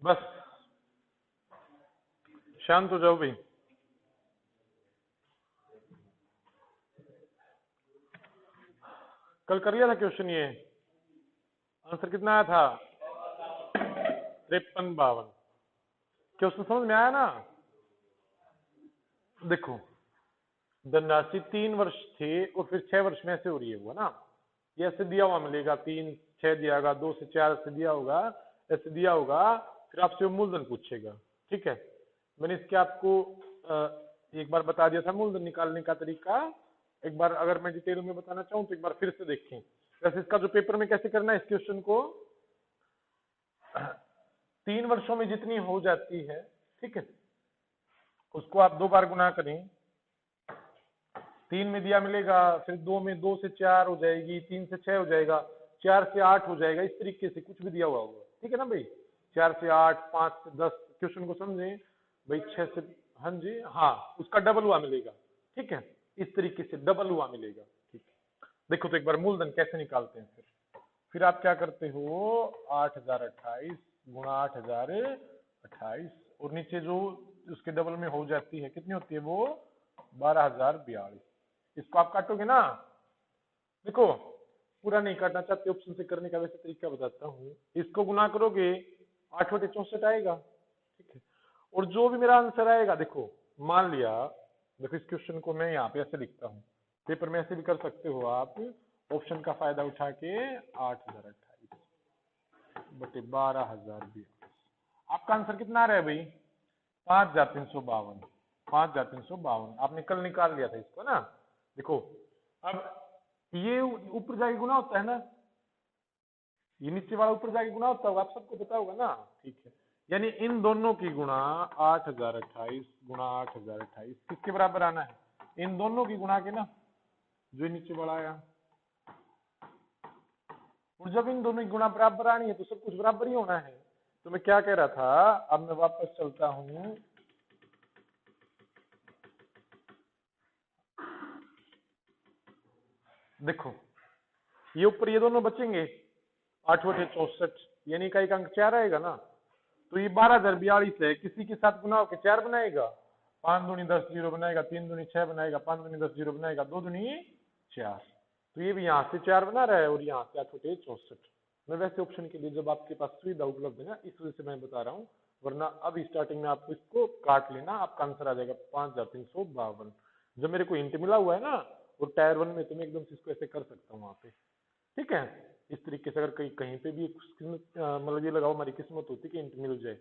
बस शांत हो जाओ भाई। कल कर लिया था क्वेश्चन ये, आंसर कितना आया था? 53-52। क्वेश्चन समझ में आया ना? देखो, धनराशि 3 वर्ष थे और फिर 6 वर्ष में ऐसे हो रही है वो ना, ये ऐसे दिया हुआ मिलेगा, 3 6 दिया होगा, 2 से 4 से दिया होगा, ऐसे दिया होगा, फिर आपसे वो मूलधन पूछेगा। ठीक है, मैंने इसके आपको एक बार बता दिया था मूलधन निकालने का तरीका। एक बार अगर मैं डिटेल में बताना चाहूँ तो एक बार फिर से देखें। वैसे इसका जो पेपर में कैसे करना है इस क्वेश्चन को, 3 वर्षों में जितनी हो जाती है, ठीक है, उसको आप 2 बार गुना करें। 3 में दिया मिलेगा, फिर 2 में 2 से 4 हो जाएगी, 3 से 6 हो जाएगा, 4 से 8 हो जाएगा, इस तरीके से कुछ भी दिया हुआ होगा। ठीक है ना भाई, 4 से 8, 5 से 10, क्वेश्चन को समझे भाई। 6 से, हाँ जी, हाँ, उसका डबल हुआ मिलेगा। ठीक है, इस तरीके से डबल हुआ मिलेगा। ठीक है, देखो तो एक बार मूलधन कैसे निकालते हैं। फिर आप क्या करते हो, 8028 गुणा 8028, और नीचे जो उसके डबल में हो जाती है, कितनी होती है वो, 12042। इसको आप काटोगे ना, देखो पूरा नहीं काटना चाहते ऑप्शन से करने का वैसे तरीका बताता हूँ। इसको गुना करोगे 8/64 आएगा। ठीक है, और जो भी मेरा आंसर आएगा, देखो मान लिया, देखो इस क्वेश्चन को मैं यहाँ पे ऐसे लिखता हूँ, पेपर में ऐसे भी कर सकते हो आप, ऑप्शन का फायदा उठा के 8028/12042। आपका आंसर कितना आ रहा है भाई, 5352। 5352 आपने कल निकाल लिया था इसको ना। देखो अब ये ऊपर जाके गुना होता है ना, ये नीचे वाला ऊपर जाके गुना होता होगा, आप सबको पता होगा ना। ठीक है, यानी इन दोनों की गुणा 8028 गुणा 8028 किसके बराबर आना है, इन दोनों की गुणा के ना, जो नीचे वाला आया। और जब इन दोनों की गुणा बराबर आनी है तो सब कुछ बराबर ही होना है। तो मैं क्या कह रहा था, अब मैं वापस चलता हूं। देखो ये ऊपर ये दोनों बचेंगे, 8/64, यानी का एक अंक 4 आएगा ना, तो ये 12042 है, किसी के साथ गुना होकर 4 बनाएगा, 5 दूनी 10 जीरो बनाएगा, 3 दूनी 6 बनाएगा, 5 दूनी 10 जीरो बनाएगा, 2 दूनी 4। तो ये भी यहाँ से 4 बना रहा है और यहाँ से 8/64। मैं वैसे ऑप्शन के लिए जब आपके पास सुविधा उपलब्ध है ना, इस वजह से मैं बता रहा हूँ, वरना अभी स्टार्टिंग में आपको इसको काट लेना, आपका आंसर आ जाएगा 5352। जब मेरे को हिंट मिला हुआ है ना, और टायर 1 में तो मैं एकदम से इसको ऐसे कर सकता हूँ वहाँ पे। ठीक है, इस तरीके से अगर कहीं कहीं पे भी मतलब ये लगाओ हमारी किस्मत होती कि इंट मिल जाए।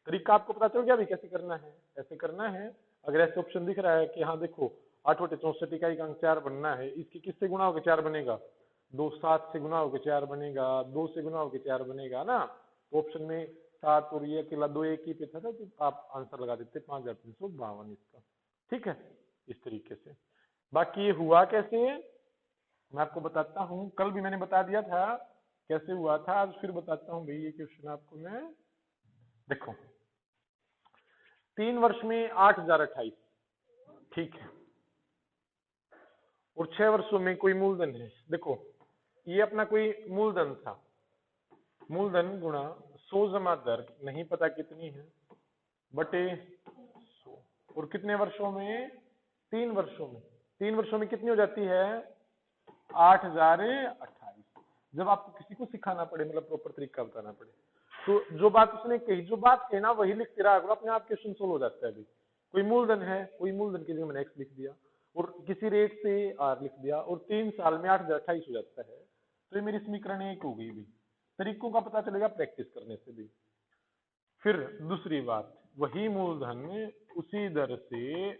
तरीका आपको पता चल गया अभी कैसे करना है, ऐसे करना है। अगर ऐसे ऑप्शन दिख रहा है कि हाँ देखो 8/64 का एक अंक 4 बनना है, इसकी किससे गुना होकर 4 बनेगा, 2 7 से गुना होकर 4 बनेगा, 2 से गुना होकर 4 बनेगा ना, तो ऑप्शन में 7 और ये अकेला 2 एक ही पे था तो आप आंसर लगा देते 5352 इसका। ठीक है, इस तरीके से। बाकी ये हुआ कैसे, मैं आपको बताता हूँ, कल भी मैंने बता दिया था कैसे हुआ था, आज फिर बताता हूँ भाई ये क्वेश्चन आपको मैं। देखो 3 वर्ष में 8028, ठीक है, और 6 वर्षों में कोई मूलधन है। देखो ये अपना कोई मूलधन था, मूलधन गुणा 100 जमा दर नहीं पता कितनी है, बटे 100, और कितने वर्षों में, 3 वर्षों में। 3 वर्षों में कितनी हो जाती है, 8028। जब आपको किसी को सिखाना पड़े, मतलब प्रॉपर तरीका बताना पड़े, तो जो बात उसने कही, जो बात कही ना वही लिखते रहा करो, अपने आप क्वेश्चन सोल्व हो जाता है। अभी कोई मूलधन है, कोई मूलधन के लिए मैंने एक्स लिख दिया, और किसी रेट से आर लिख दिया, और 3 साल में 8028 हो जाता है, तो ये मेरी समीकरण एक हो गई भी। तरीकों का पता चलेगा प्रैक्टिस करने से भी। फिर दूसरी बात, वही मूलधन उसी दर से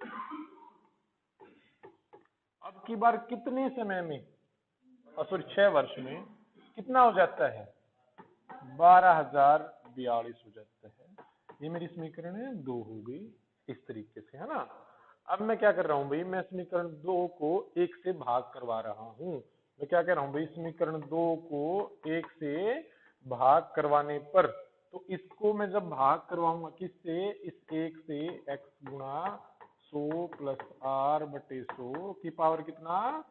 अब की बार कितने समय में, सॉरी 6 वर्ष में कितना हो जाता है, 12042 हो जाता है। ये मेरी समीकरण 2 हो गई, इस तरीके से, है ना। अब मैं क्या कर रहा हूं भाई, मैं समीकरण 2 को 1 से भाग करवा रहा हूं। मैं क्या कह रहा हूं भाई, समीकरण 2 को 1 से भाग करवाने पर, तो इसको मैं जब भाग करवाऊंगा किससे, इस 1 से, x गुणा 100 प्लस r बटे 100 की पावर कितना,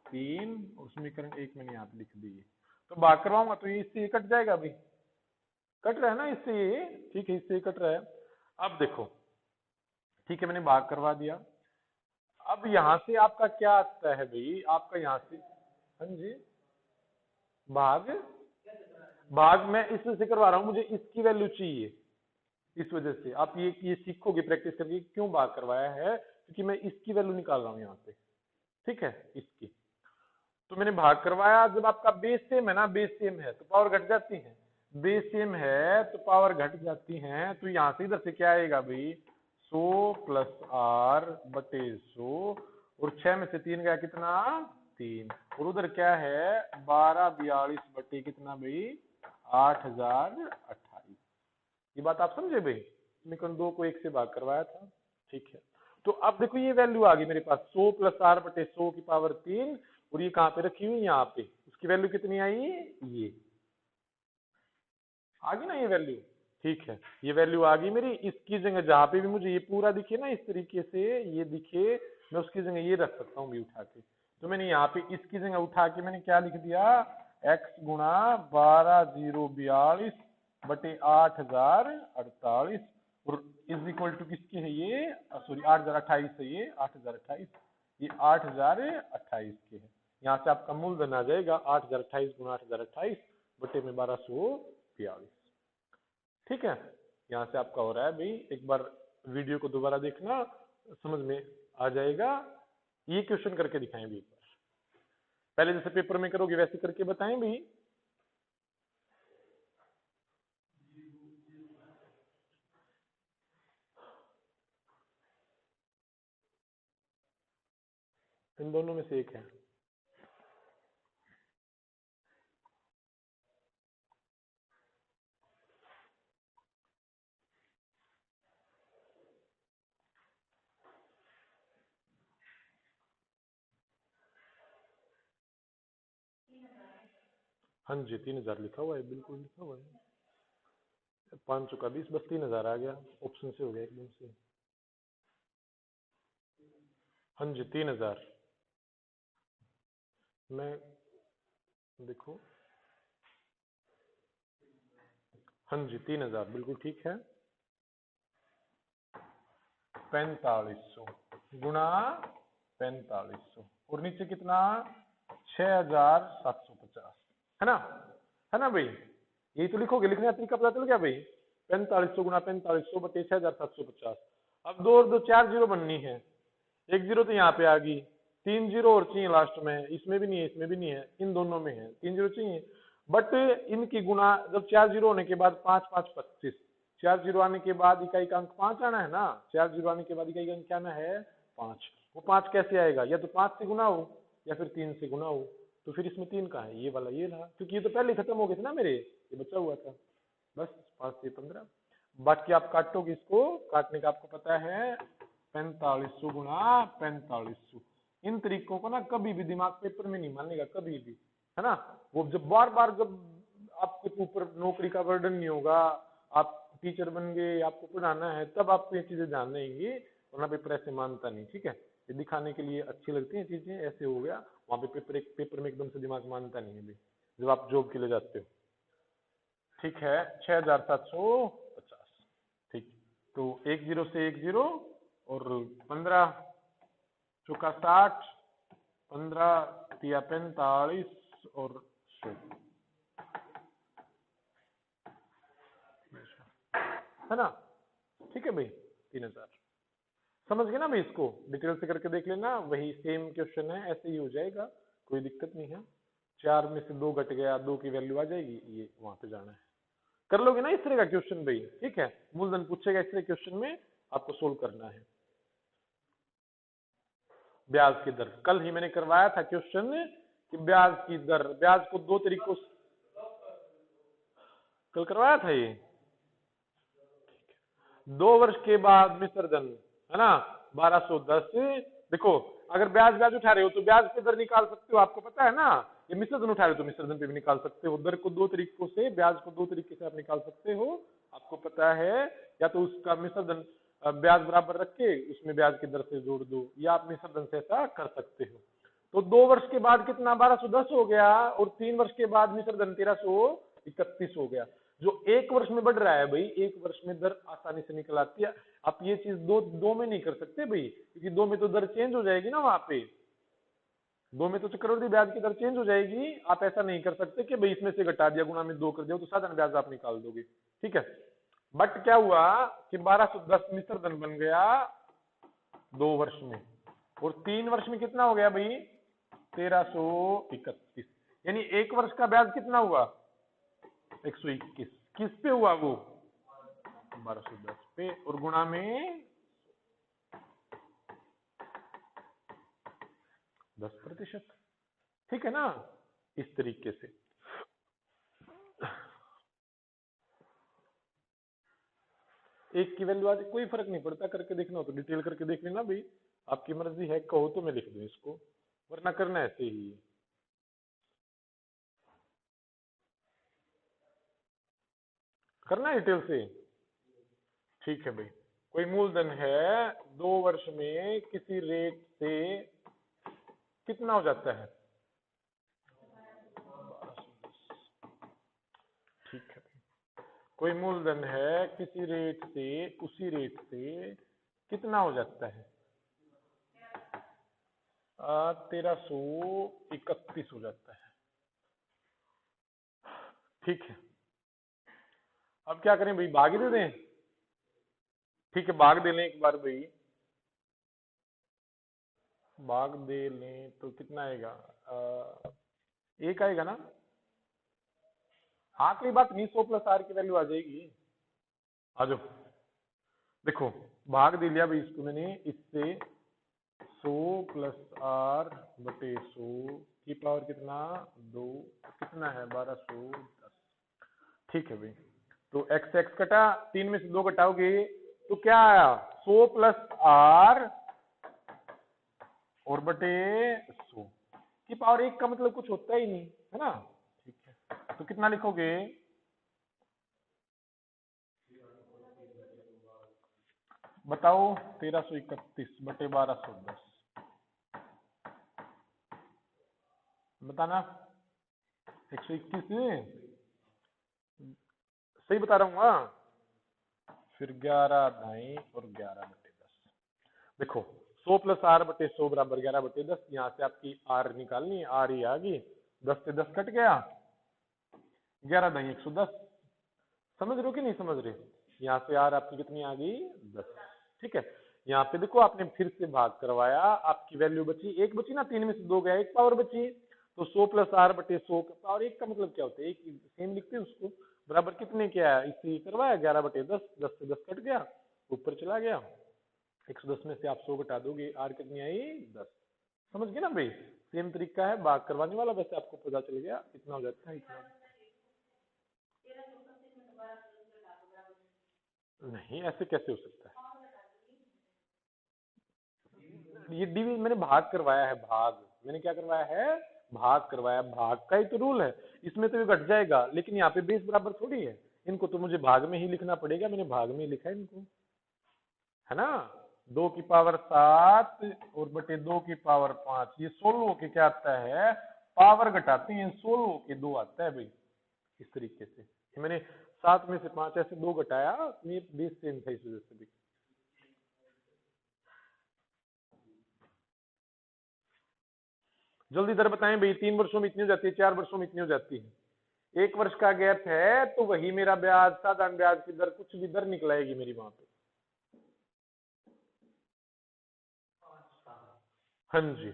3, और समीकरण 1 मैंने यहाँ पे लिख दी है। तो भाग करवाऊंगा तो ये इससे कट जाएगा भाई, कट रहा है ना इससे ये, ठीक है, इससे कट रहा है। अब देखो, ठीक है, मैंने भाग करवा दिया। अब यहां से आपका क्या आता है भाई, आपका यहां से, हाँ जी, भाग, भाग मैं इससे करवा रहा हूं, मुझे इसकी वैल्यू चाहिए। इस वजह से आप ये सीखोगे प्रैक्टिस करके क्यों भाग करवाया है, क्योंकि मैं इसकी वैल्यू निकाल रहा हूं यहाँ पे, ठीक है, इसकी। तो मैंने भाग करवाया, जब आपका बेस सेम है ना, बेस सेम है तो पावर घट जाती है, बेस सेम है तो पावर घट जाती है, तो यहां से इधर से क्या आएगा भाई, 100 प्लस आर बटे 100, और 6 में से 3 गया कितना, 3, और उधर क्या है 1242 बटे कितना भाई, 8028। ये बात आप समझे भाई, समीकरण 2 को 1 से भाग करवाया था, ठीक है। तो अब देखो ये वैल्यू आ गई मेरे पास, 100 प्लस आर बटे 100 की पावर 3, और ये कहां पे रखी हुई, यहाँ पे, उसकी वैल्यू कितनी आई, ये आ गई ना ये वैल्यू, ठीक है, ये वैल्यू आ गई मेरी। इसकी जगह जहां पे भी मुझे ये पूरा दिखे ना इस तरीके से, ये दिखे, मैं उसकी जगह ये रख सकता हूँ भी उठा के। तो मैंने यहाँ पे इसकी जगह उठा के मैंने क्या लिख दिया, x गुणा 12042 बटे 8048, और इज इक्वल टू किसकी है ये, सॉरी 8028 है ये, 8028, ये 8028 के है। यहाँ से आपका मूलधन आ जाएगा 8028 गुणा 8028 बटे में 1242, ठीक है। यहाँ से आपका हो रहा है भाई, एक बार वीडियो को दोबारा देखना, समझ में आ जाएगा। ये क्वेश्चन करके दिखाएं भी एक बार, पहले जैसे पेपर में करोगे वैसे करके बताएं भी। इन दोनों में से एक है। हाँ जी, 3000 लिखा हुआ है, बिल्कुल लिखा हुआ है, 500 का 20, बस 3000 आ गया, ऑप्शन से हो गया एकदम से। हाँ जी 3000, मैं देखो, हाँ जी 3000 बिल्कुल ठीक है, 4500 गुणा 4500, और नीचे कितना, 6750, है ना, है ना भाई, यही तो लिखोगे, लिखने का तरीका पता चल गया भाई, 4500 गुणा 4500 बटे 6750। अब दो और दो 4 जीरो बननी है, एक जीरो तो यहाँ पे आ गई, 3 जीरो और चाहिए लास्ट में, इसमें भी नहीं है, इसमें भी नहीं है, इन दोनों में है, 3 जीरो चाहिए, बट इनकी गुणा, जब 4 जीरो होने के बाद 5 5 25, 4 जीरो आने के बाद इकाई का अंक 5 आना है ना, 4 जीरो आने के बाद इकाई का अंक क्या आना है, 5। वो 5 कैसे आएगा, या तो 5 से गुना हो या फिर 3 से गुना हो, तो फिर इसमें 3 का है, ये वाला ये रहा, क्योंकि ये तो पहले खत्म हो गए थे ना मेरे, ये बचा हुआ था, बस 5 से 15। बाकी आप काटोगे, इसको काटने का आपको पता है, 4500 गुणा 4500। इन तरीकों को ना कभी भी दिमाग पेपर में नहीं मानेगा, कभी भी, है ना। वो जब बार बार, जब आपके ऊपर नौकरी का बर्डन नहीं होगा, आप टीचर बन गए, आपको पढ़ाना है, तब आपको ये चीजें जान लेंगी, वरना पेपर ऐसे मानता नहीं, ठीक है। ये दिखाने के लिए अच्छी लगती है चीजें, ऐसे हो गया, वहां पे पेपर में एकदम से दिमाग मानता नहीं है भी, जब आप जॉब के लिए जाते हो, ठीक है। 6750, ठीक, तो 1 जीरो से 1 जीरो, और 15 चौका 60, 15 तिया 45, और 100, है ना, ठीक है भाई, 3000 समझ गए ना भाई, इसको डिटेल से करके देख लेना, वही सेम क्वेश्चन है, ऐसे ही हो जाएगा, कोई दिक्कत नहीं है। 4 में से 2 घट गया, 2 की वैल्यू आ जाएगी, ये वहां पे जाना है, कर लोगे ना इस तरह का क्वेश्चन भाई, ठीक है। मूलधन पूछेगा इस तरह क्वेश्चन में, आपको सोल्व करना है। ब्याज की दर, कल ही मैंने करवाया था क्वेश्चन कि ब्याज की दर, ब्याज को 2 तरीकों से, कल करवाया था ये, 2 वर्ष के बाद विसर्जन, है ना, 1210। देखो, अगर ब्याज ब्याज उठा रहे हो तो ब्याज की दर निकाल सकते हो, आपको पता है ना, ये मिश्रधन उठा रहे हो तो मिश्रधन पे भी निकाल सकते हो, दर को 2 तरीकों से, ब्याज को 2 तरीके से आप निकाल सकते हो, आपको पता है, या तो उसका मिश्रधन ब्याज बराबर रख के उसमें ब्याज की दर से जोड़ दो, या आप मिश्रधन से ऐसा कर सकते हो। तो 2 वर्ष के बाद कितना 1210 हो गया, और 3 वर्ष के बाद मिश्रधन 1331 हो गया। जो एक वर्ष में बढ़ रहा है भाई, एक वर्ष में दर आसानी से निकल आती है। आप ये चीज दो में नहीं कर सकते भाई, क्योंकि दो में तो दर चेंज हो जाएगी ना, वहां पे दो में तो चक्रवृद्धि ब्याज की दर चेंज हो जाएगी। आप ऐसा नहीं कर सकते कि भाई इसमें से घटा दिया गुणा में 2 कर दिया तो साधारण ब्याज आप निकाल दोगे, ठीक है। बट क्या हुआ कि 1210 मिश्र धन बन गया 2 वर्ष में, और 3 वर्ष में कितना हो गया भाई 1331। यानी एक वर्ष का ब्याज कितना हुआ 121। किस पे हुआ वो 1210 पे, और गुणा में 10%, ठीक है ना। इस तरीके से एक की वैल्यू आज कोई फर्क नहीं पड़ता, करके देखना हो तो डिटेल करके देख लेना भाई, आपकी मर्जी है, कहो तो मैं लिख दूं इसको, वरना करना ऐसे ही है। करना है डिटेल से, ठीक है भाई। कोई मूलधन है 2 वर्ष में किसी रेट से कितना हो जाता है, ठीक है। कोई मूलधन है किसी रेट से, उसी रेट से कितना हो जाता है 1331 हो जाता है, ठीक है। अब क्या करें भाई, भाग ही दे दें, ठीक है भाग दे लें एक बार भाई, भाग दे लें तो कितना आएगा 1 आएगा ना। हाँ कोई बात नहीं, 100 प्लस आर की वैल्यू आ जाएगी। आ जाओ, देखो भाग दे लिया भाई इसको मैंने, इससे 100 प्लस आर बटे 100 की पावर कितना 2, कितना है 1210, ठीक है भाई। तो एक्स एक्स कटा, 3 में से 2 घटाओगे तो क्या आया 100 प्लस आर और बटे 100 की पावर 1 का मतलब कुछ होता ही नहीं है ना, ठीक है। तो कितना लिखोगे बताओ 1331 बटे 1210, बताना 121 सही बता रहा हूँ, फिर 11 दाई और 11 बटे 10। देखो 100 प्लस आर बटे 100 बराबर 11 बटे 10, यहाँ से आपकी आर निकालनी है, आर ही आ गई, 10 से 10 कट गया, 11 दाई 110, समझ रहे हो कि नहीं समझ रहे। यहाँ से आर आपकी कितनी आ गई 10, ठीक है। यहाँ पे देखो आपने फिर से भाग करवाया, आपकी वैल्यू बची 1 बची ना, 3 में से 2 गया 1 पावर बची, तो 100 प्लस आर बटे 100 का पावर 1 का मतलब क्या होता है, एक सेम लिखते हैं उसको, बराबर कितने क्या है इससे करवाया 11 बटे 10, 10 से 10 कट गया ऊपर चला गया, 110 में से आप 100 घटा दोगे, आर कितनी आई 10, समझ गए ना भाई। सेम तरीका है भाग करवाने वाला, वैसे आपको पता चल गया इतना हो जाता है, इतना नहीं ऐसे कैसे हो सकता है, ये डिवीजन मैंने भाग करवाया है, भाग मैंने क्या करवाया है भाग करवाया, भाग का ही तो रूल है, इसमें तो ये घट जाएगा, लेकिन यहाँ पे बेस बराबर थोड़ी है, इनको तो मुझे भाग में ही लिखना पड़ेगा, मैंने भाग में ही लिखा है इनको, है ना। 2 की पावर 7 और बटे 2 की पावर 5, ये 16 के क्या आता है पावर घटाते हैं 16 के 2 आता है भाई, इस तरीके से मैंने 7 में से 5 ऐसे 2 घटाया, ये बेस सेम था इस वजह से भी। जल्दी दर बताएं भाई, 3 वर्षों में इतनी हो जाती है, 4 वर्षों में इतनी हो जाती है, 1 वर्ष का गैप है तो वही मेरा ब्याज, साधारण ब्याज की दर कुछ भी दर निकलाएगी मेरी वहां पे। हाँ जी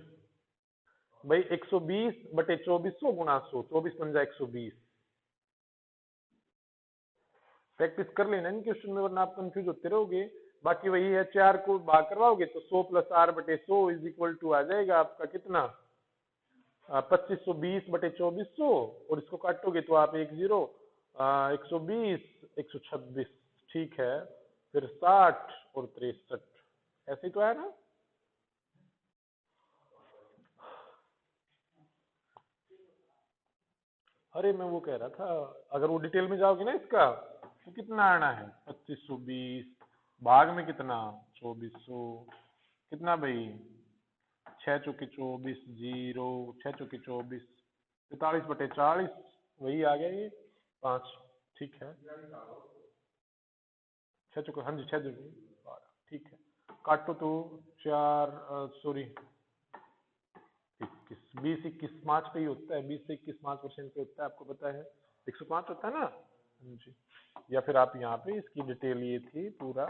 भाई 120 बटे 2400 गुणा 100, 24 बन जाए 120, प्रैक्टिस कर लेना इन क्वेश्चन में, वरना आप कंफ्यूज होते रहोगे। बाकी वही है, 4 को भाग करवाओगे तो 100 प्लस आर बटे 100 इज इक्वल टू आ जाएगा आपका कितना 2520 बटे 2400, और इसको काटोगे तो आप 120 126, ठीक है, फिर 60 और 63, ऐसे ही तो आया ना। अरे मैं वो कह रहा था, अगर वो डिटेल में जाओगे ना इसका तो कितना आना है 2520, भाग में कितना 2400, कितना भाई 6 चौके 24, 0 6 चौके 24, 43 बटे 40, वही आ गया ये 5, ठीक है, 6 चौके, हाँ जी 6 2 12, ठीक है। काटो तो 4 सॉरी 21, 20 21 5 पे ही होता है, 20 से 21 5% पे होता है, आपको पता है 105 होता है ना। हाँ जी, या फिर आप यहाँ पे इसकी डिटेल ये थी पूरा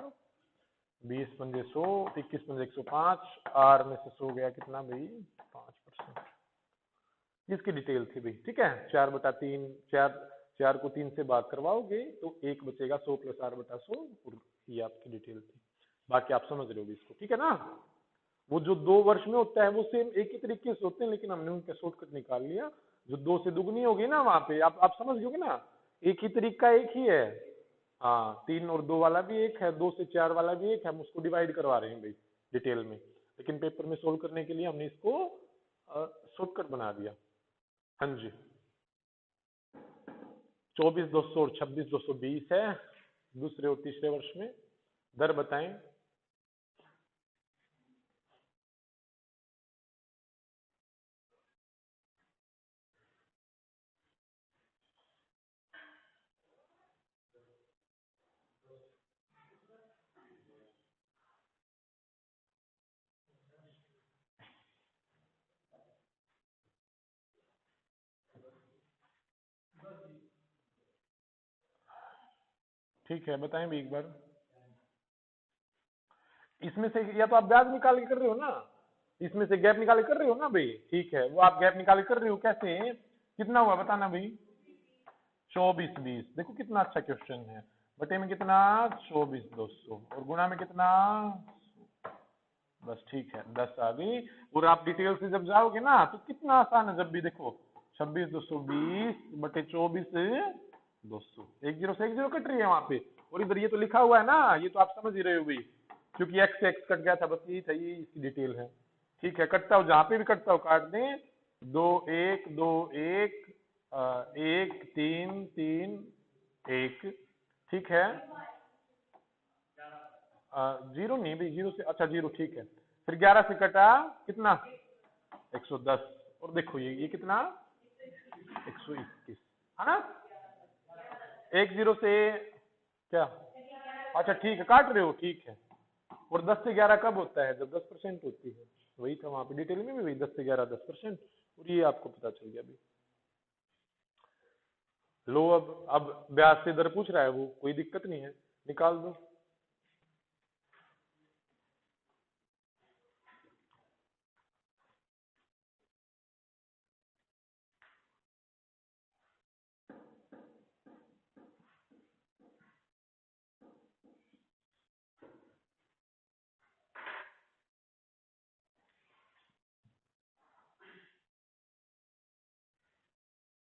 20 पंजे 100, 21 पंजे 105, आर में से 100 गया कितना भाई 5%, इसकी डिटेल थी भाई। ठीक है, 4/3, 4 को 3 से भाग करवाओगे तो 1 बचेगा, 100 + r/100, और ये आपकी डिटेल थी। बाकी आप समझ रहे हो इसको, ठीक है ना। वो जो 2 वर्ष में होता है वो सेम एक ही तरीके से होते हैं, लेकिन हमने उनका शॉर्टकट निकाल लिया। जो 2 से दुगनी होगी ना वहां पे आप समझ गए ना, एक ही तरीका एक ही है। हाँ, 3 और 2 वाला भी एक है, 2 से 4 वाला भी एक है, हम उसको डिवाइड करवा रहे हैं भाई डिटेल में, लेकिन पेपर में सोल्व करने के लिए हमने इसको शॉर्टकट बना दिया। हाँ जी, 24,200 और 26,220 है दूसरे और तीसरे वर्ष में। दर बताएं। ठीक है, बताएं भी एक बार। इसमें से या तो आप ब्याज निकाल के कर रहे हो ना, इसमें से गैप निकाल के कर रहे हो ना भाई। ठीक है, वो आप गैप निकाल के कर रहे हो, कैसे, कितना हुआ बताना भाई। 24,20, देखो कितना अच्छा क्वेश्चन है। बटे में कितना 24,200, और गुणा में कितना, बस ठीक है 10 आ गई। और आप डिटेल से जब जाओगे ना तो कितना आसान है, जब भी देखो 26,220 बटे 24,200, 1 0 से 1 0 कट रही है वहां पे, और इधर ये तो लिखा हुआ है ना, ये तो आप समझ ही रहे हो भाई, क्योंकि एक्स से एक्स कट गया था, बस यही था, ये इसकी डिटेल है। ठीक है, कटता हो जहां पे भी कटता हो काट दें। 2 1 2 1 1 3 3 1, ठीक है। 0 नहीं भाई, 0 से, अच्छा 0, ठीक है। फिर 11 से कटा कितना 110, और देखो ये कितना 121 है ना। 1 0 से क्या, अच्छा ठीक है काट रहे हो, ठीक है। और 10 से 11 कब होता है, जब 10% होती है, वही था वहां पे डिटेल में भी, वही 10 से 11 10%, और ये आपको पता चल गया अभी। लो अब ब्याज से दर पूछ रहा है वो, कोई दिक्कत नहीं है, निकाल दो।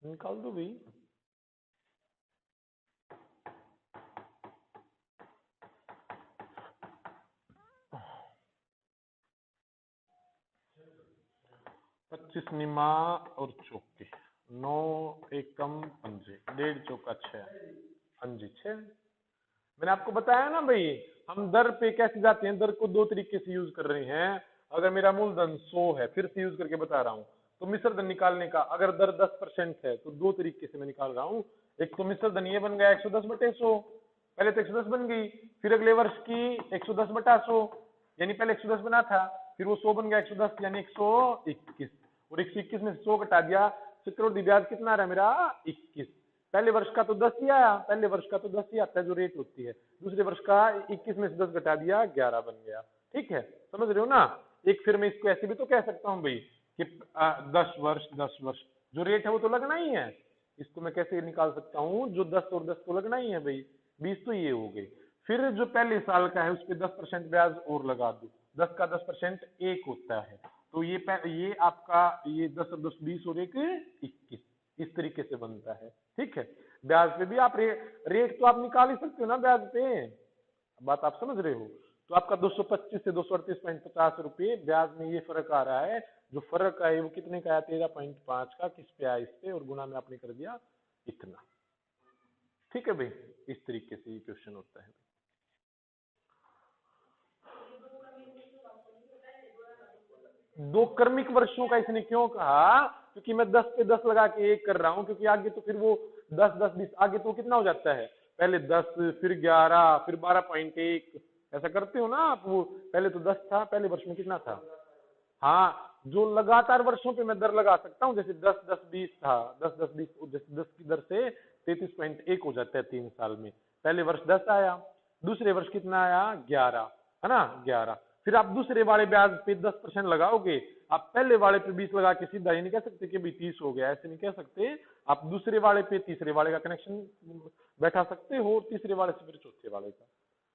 निकाल दो भाई। पच्चीस निमा और चौके, 9 एकम पंजे, 1.5 चौका 6, हाँ जी 6। मैंने आपको बताया ना भाई, हम दर पे कैसे जाते हैं, दर को 2 तरीके से यूज कर रहे हैं। अगर मेरा मूलधन 100 है, फिर से यूज करके बता रहा हूँ, तो मिश्र धन निकालने का अगर दर 10% है तो 2 तरीके से मैं निकाल रहा हूँ। एक तो मिश्र धन ये बन गया 110 बटे 100, पहले तो 110 बन गई, फिर अगले वर्ष की 110 बटा 100, यानी पहले 110 बना था, फिर वो 100 बन गया 110, यानी 121, और 121 में 100 घटा दिया, चक्रवृद्धि ब्याज कितना आ रहा है मेरा 21। पहले वर्ष का तो 10 ही आया, पहले वर्ष का तो 10 ही आता है जो रेट होती है, दूसरे वर्ष का 21 में से 10 घटा दिया 11 बन गया। ठीक है, समझ रहे हो ना। एक फिर मैं इसको ऐसे भी तो कह सकता हूँ भाई कि 10 वर्ष जो रेट है वो तो लगना ही है। इसको मैं कैसे निकाल सकता हूँ, जो 10 और 10 तो लगना ही है भाई, 20 तो ये हो गई। फिर जो पहले साल का है उस पर 10% ब्याज और लगा दो, 10 का 10% 1 होता है, तो ये आपका ये 10 और 10 20 और 1 21, इस तरीके से बनता है। ठीक है, ब्याज पे भी आप रेट तो आप निकाल ही सकते हो ना ब्याज पे, बात आप समझ रहे हो। तो आपका 225 से 238.50 रुपये ब्याज में ये फर्क आ रहा है। जो फर्क है वो कितने का आया, 13.5 का, किस पे आया इस पे, और गुना में आपने कर दिया इतना। ठीक है भाई, इस तरीके से ये क्वेश्चन होता है। दो क्रमिक वर्षों का इसने क्यों कहा, क्योंकि मैं 10 पे 10 लगा के 1 कर रहा हूं, क्योंकि आगे तो फिर वो 10 10 20 आगे तो कितना हो जाता है, पहले 10 फिर 11 फिर 12.1, ऐसा करते हो ना आप। वो पहले तो 10 था, पहले वर्ष में कितना था। हाँ, जो लगातार वर्षों पे मैं दर लगा सकता हूँ, जैसे 10 10 20 था, 10 10 20, जैसे 10 की दर से 33.1 हो जाता है 3 साल में। पहले वर्ष 10 आया, दूसरे वर्ष कितना आया 11, है ना 11। फिर आप दूसरे वाले ब्याज पे 10% लगाओगे, आप पहले वाले पे 20 लगा के सीधा ये नहीं कह सकते कि भाई 30 हो गया, ऐसे नहीं कह सकते। आप दूसरे वाले पे तीसरे वाले का कनेक्शन बैठा सकते हो, तीसरे वाले से फिर चौथे वाले का,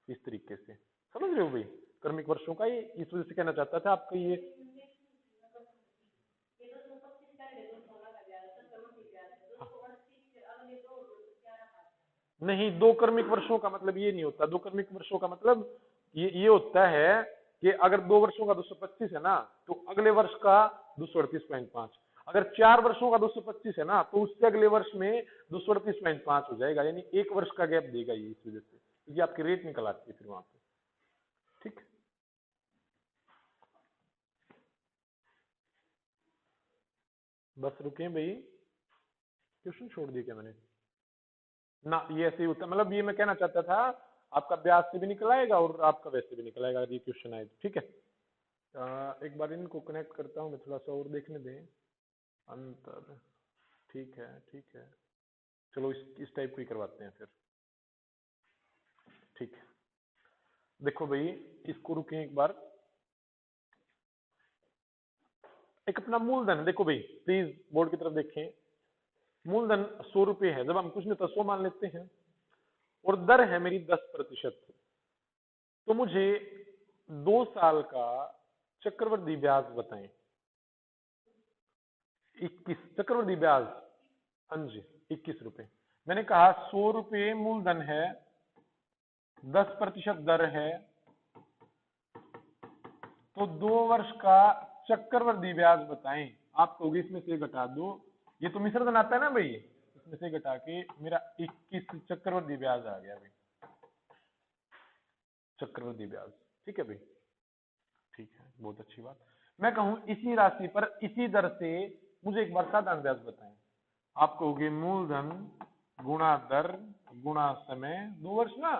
इस तरीके से। समझ रहे हो भाई क्रमिक वर्षों का, ये इस वजह से कहना चाहता था आपका ये। नहीं, दो क्रमिक वर्षों का मतलब ये नहीं होता। दो क्रमिक वर्षों का मतलब ये होता है कि अगर 2 वर्षों का 225 है ना, तो अगले वर्ष का 238.5। अगर 4 वर्षों का 225 है ना, तो उससे अगले वर्ष में 238.5 हो जाएगा, यानी 1 वर्ष का गैप देगा ये, इस वजह से, क्योंकि आपकी रेट निकल आती है फिर वहां पे। ठीक, बस रुके भाई, क्वेश्चन छोड़ दिया क्या मैंने ना। ये ऐसे ही होता है, मतलब ये मैं कहना चाहता था, आपका ब्याज से भी निकल आएगा और आपका वैसे भी निकल आएगा, ये क्वेश्चन आए। ठीक है, एक बार इनको कनेक्ट करता हूँ मैं, थोड़ा सा और देखने दें अंतर। ठीक है, ठीक है, चलो इस टाइप को ही करवाते हैं फिर। ठीक है, देखो भाई, इसको रुके एक बार। एक अपना मूलधन देखो भाई, प्लीज बोर्ड की तरफ देखें। मूलधन 100 रुपये है, जब हम कुछ नहीं तो 100 मान लेते हैं, और दर है मेरी 10%। तो मुझे 2 साल का चक्रवृद्धि ब्याज बताएं। 21 चक्रवृद्धि ब्याज, हाँ जी 21 रुपए। मैंने कहा 100 रुपये मूलधन है, 10% दर है, तो 2 वर्ष का चक्रवृद्धि ब्याज बताएं। आप कहोगे इसमें से घटा दो, ये तो मिश्रधन आता है ना भाई, इसमें से घटा के मेरा 21 चक्रवृद्धि ब्याज आ गया भाई, चक्रवृद्धि ब्याज। ठीक है भाई, ठीक है, बहुत अच्छी बात। मैं कहूं इसी राशि पर इसी दर से मुझे एक बार साधारण ब्याज बताएं। आप कहोगे मूलधन गुणा दर गुणा समय, 2 वर्ष ना,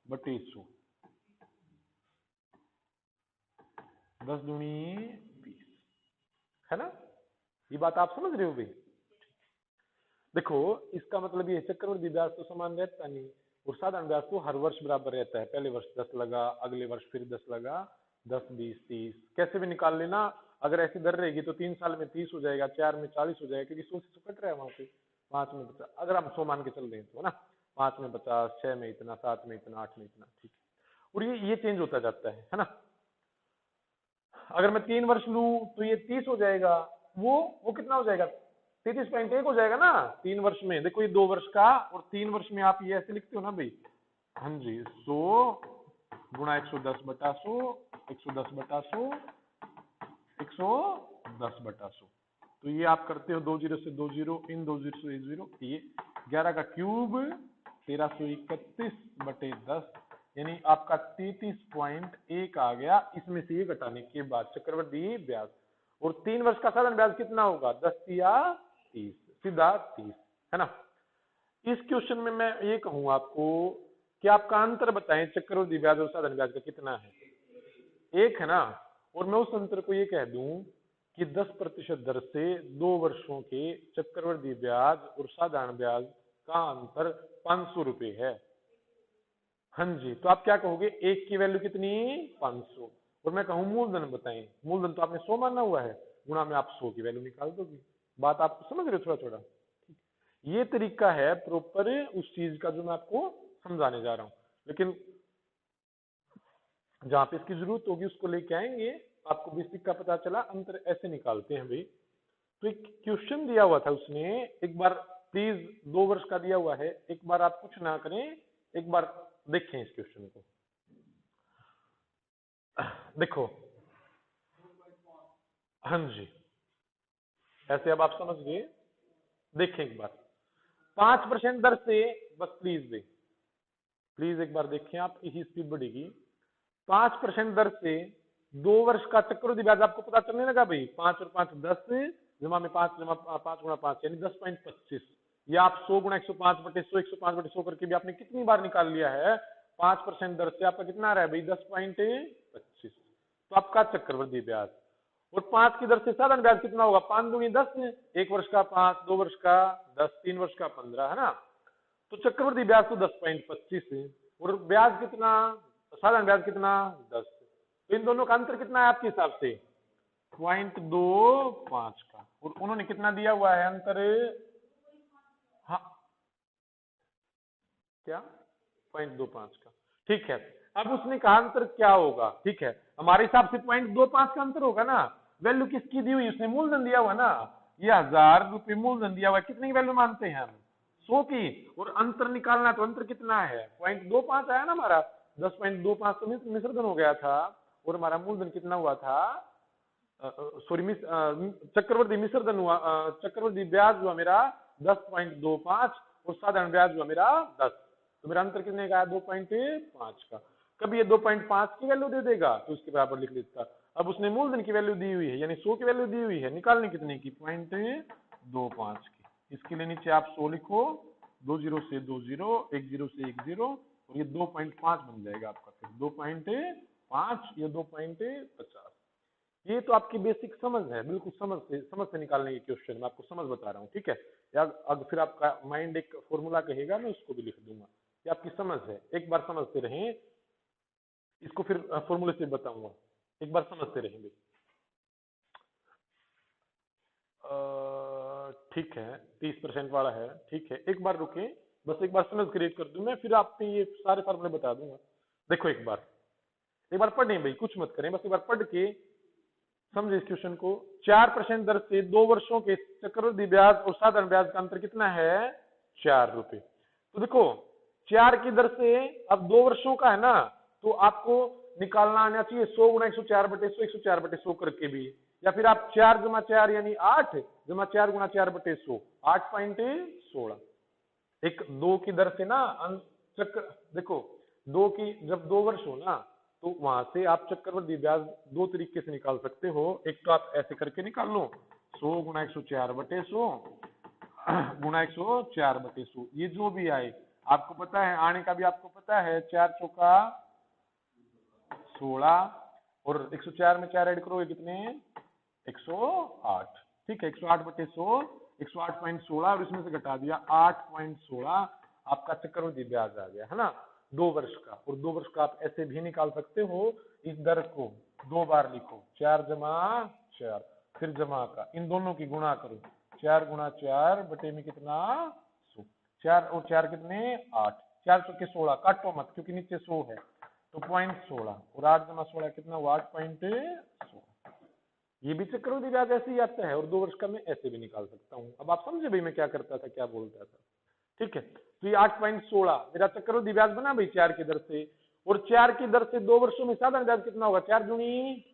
बटे 100, 10 दूनी 20, है ना। ये बात आप समझ रहे हो भाई। देखो इसका मतलब ये चक्रवृद्धि ब्याज तो समान रहता नहीं, और साधारण ब्याज तो हर वर्ष बराबर रहता है। पहले वर्ष 10 लगा, अगले वर्ष फिर 10 लगा, 10 20 30, कैसे भी निकाल लेना। अगर ऐसी दर रहेगी तो 3 साल में 30 हो जाएगा, 4 में 40 हो जाएगा, क्योंकि 100 से कट रहा है वहां पे। 5 में 50, अगर हम 100 मान के चल रहे हैं तो, है ना। 5 में 50, 6 में इतना, 7 में इतना, 8 में इतना, ठीक है। और ये चेंज होता जाता है ना। अगर मैं 3 वर्ष लूं तो ये 30 हो जाएगा, वो कितना हो जाएगा, 33.1 हो जाएगा ना 3 वर्ष में। देखो ये 2 वर्ष का, और 3 वर्ष में आप ये ऐसे लिखते हो ना भाई, हाँ जी 100 गुणा 110/100, 110/100, 110/100। तो ये आप करते हो 2 जीरो से 2 जीरो, इन 2 जीरो से 1 जीरो, ये 11 का क्यूब 1331/10, यानी आपका 33.1 आ गया। इसमें से ये घटाने के बाद चक्रवृद्धि ब्याज, और 3 वर्ष का साधारण ब्याज कितना होगा, 10 या 30, सीधा 30, है ना। इस क्वेश्चन में मैं ये कहूँ आपको कि आपका अंतर बताएं, चक्रवृद्धि ब्याज और साधारण ब्याज का कितना है, 1 है ना। और मैं उस अंतर को ये कह दूं कि 10% दर से 2 वर्षों के चक्रवृद्धि ब्याज और साधारण ब्याज का अंतर 500 रुपए है। हाँ जी, तो आप क्या कहोगे, 1 की वैल्यू कितनी, 500। और मैं कहूँ मूलधन बताएं, मूलधन तो आपने 100 माना हुआ है, गुणा में आप 100 की वैल्यू निकाल दोगे। बात आप समझ रहे हो थोड़ा थोड़ा। ये तरीका है प्रॉपर उस चीज का जो मैं आपको समझाने जा रहा हूँ, लेकिन जहां पे इसकी जरूरत होगी उसको लेके आएंगे। आपको बेसिक का पता चला, अंतर ऐसे निकालते हैं भाई। तो एक क्वेश्चन दिया हुआ था उसने, एक बार प्लीज 2 वर्ष का दिया हुआ है, एक बार आप कुछ ना करें, एक बार देखें इस क्वेश्चन को। देखो हाँ जी, ऐसे अब आप समझ गए। देखें एक बार, 5% दर से, बस प्लीज देख, प्लीज एक बार देखें, आपकी ही स्पीड बढ़ेगी। 5% दर से 2 वर्ष का चक्रवृद्धि ब्याज आपको पता चलने लगा भाई। 5 और 5 10, जमा में 5 जमा 5 गुणा 5 यानी 10.25। या आप 100 गुणा 105/100 105/100 करके भी आपने कितनी बार निकाल लिया है, 5% दर से आपका कितना आ रहा है भाई 10.25। तो आपका चक्रवृद्धि ब्याज, और 5 की दर से साधारण ब्याज कितना होगा, 5 दूनी 10, 1 वर्ष का 5, 2 वर्ष का 10, 3 वर्ष का 15, है ना। तो चक्रवृद्धि ब्याज तो 10.25 है, और ब्याज कितना, साधारण ब्याज कितना 10। तो इन दोनों का अंतर कितना है आपके हिसाब से, 0.25 का, और उन्होंने कितना दिया हुआ है अंतर, हाँ क्या 0.25 का, ठीक है। अब उसने कहा अंतर क्या होगा, ठीक है, हमारे हिसाब से 0.25 का अंतर होगा ना। वैल्यू किसकी दी हुई, उसने मूलधन दिया हुआ ना, ये 1000 रुपये मूलधन दिया हुआ, कितनी की वैल्यू मानते हैं हम, 100 की, और अंतर निकालना, तो अंतर कितना है 0.25 आया ना हमारा, 10.25 तो मिश्रधन हो गया था, और हमारा मूलधन कितना हुआ था, सॉरी चक्रवर्ती मिश्रधन हुआ, चक्रवर्ती ब्याज हुआ मेरा 10.25, और साधारण ब्याज हुआ मेरा 10, तो मेरा अंतर कितने का है 2.5 का। कभी ये 2.5 की वैल्यू दे देगा तो उसके बराबर लिख लेता। अब उसने मूलधन की वैल्यू दी हुई है, यानी 100 की वैल्यू दी हुई है, निकालने कितने की 0.25 की। इसके लिए नीचे आप 100 लिखो, 20 से 20, 10 से 10, और ये 2.5 बन जाएगा आपका, फिर 2.5 या 2.50। ये तो आपकी बेसिक समझ है, बिल्कुल समझ से निकालने की क्वेश्चन मैं आपको समझ बता रहा हूँ, ठीक है। या अगर फिर आपका माइंड एक फॉर्मूला कहेगा मैं उसको भी लिख दूंगा, ये आपकी समझ है, एक बार समझते रहें इसको, फिर फॉर्मूले से बताऊंगा, एक बार समझते रहेंगे। ठीक है 30% वाला है, ठीक है, एक बार रुके, बस एक बार समझ क्रिएट कर दूं मैं, फिर आपको ये सारे फॉर्मूले बता दूंगा। देखो एक बार पढ़ें भाई, कुछ मत करें, बस एक बार पढ़ के समझे इस क्वेश्चन को। 4% दर से 2 वर्षों के चक्रवृद्धि ब्याज और साधारण ब्याज का अंतर कितना है, 4 रुपए। तो देखो 4 की दर से, अब 2 वर्षों का है ना, तो आपको निकालना आना चाहिए 100 गुणा 104/100 104/100 करके भी, या फिर आप 4 जमा 4 यानी 8 जमा 4 गुणा 4/100, 8.16। एक 2 की दर से ना चक्र, देखो 2 की, जब 2 वर्ष हो ना, तो वहां से आप चक्रवृद्धि ब्याज 2 तरीके से निकाल सकते हो। एक तो आप ऐसे करके निकाल लो, 100 गुणा 104/100 गुणा 104/100, ये जो भी आए आपको पता है, आने का भी आपको पता है, 4 चौका 16, और 104 में 4 ऐड करोगे कितने, 108, ठीक है, 108/100 108.16, और इसमें से घटा दिया 8.16, आपका चक्रवृद्धि ब्याज आ गया, है ना, 2 वर्ष का। और 2 वर्ष का आप ऐसे भी निकाल सकते हो, इस दर को 2 बार लिखो, 4 जमा 4, फिर जमा का, इन दोनों की गुणा करो, 4 गुणा 4 बटे में कितना 100, 4 और 4 कितने 8, 4 चौके 16, काटो मत क्योंकि नीचे 100 है, तो 0.16, और 8 जमा 16 कितना हुआ 8.16। ये भी चक्रवृद्धि ब्याज ऐसे ही आता है, और 2 वर्ष का मैं ऐसे भी निकाल सकता हूँ। अब आप समझे भाई मैं क्या करता था, क्या बोलता था, ठीक है। तो ये 8.16 मेरा चक्रवृद्धि ब्याज बना भाई 4 की दर से, और 4 की दर से 2 वर्षों में साधारण ब्याज कितना होगा, 4 दूनी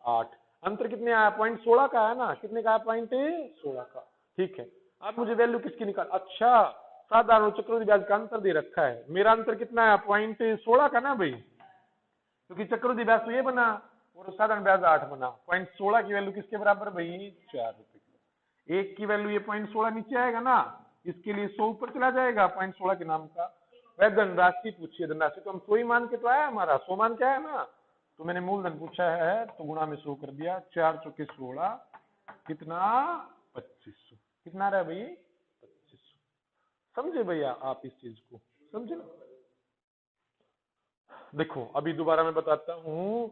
8, अंतर कितने आया 0.16 का है ना, कितने का है 0.16 का, ठीक है। अब मुझे वैल्यू किसकी निकाल, अच्छा साधारण और चक्रवृद्धि ब्याज का अंतर दे रखा है, मेरा अंतर कितना है 0.16 का ना भाई, क्योंकि चक्रवृद्धि ब्याज तो ये बना और साधारण ब्याज 8 बना। 0.16 की वैल्यू किसके बराबर भाई 4 रुपए। एक की वैल्यू ये 0.16 नीचे आएगा ना, इसके लिए 100 ऊपर चला जाएगा 0.16 के नाम का। वह धनराशि पूछिए, धनराशि तो हम 100 ही मान के तो आया, हमारा 100 मान के आया ना, तो मैंने मूलधन पूछा है तो गुणा में 100 कर दिया, 4 चौके 16 कितना 2500, कितना रहा भाई 2500। समझे भैया आप इस चीज को, समझे ना। देखो अभी दोबारा मैं बताता हूं,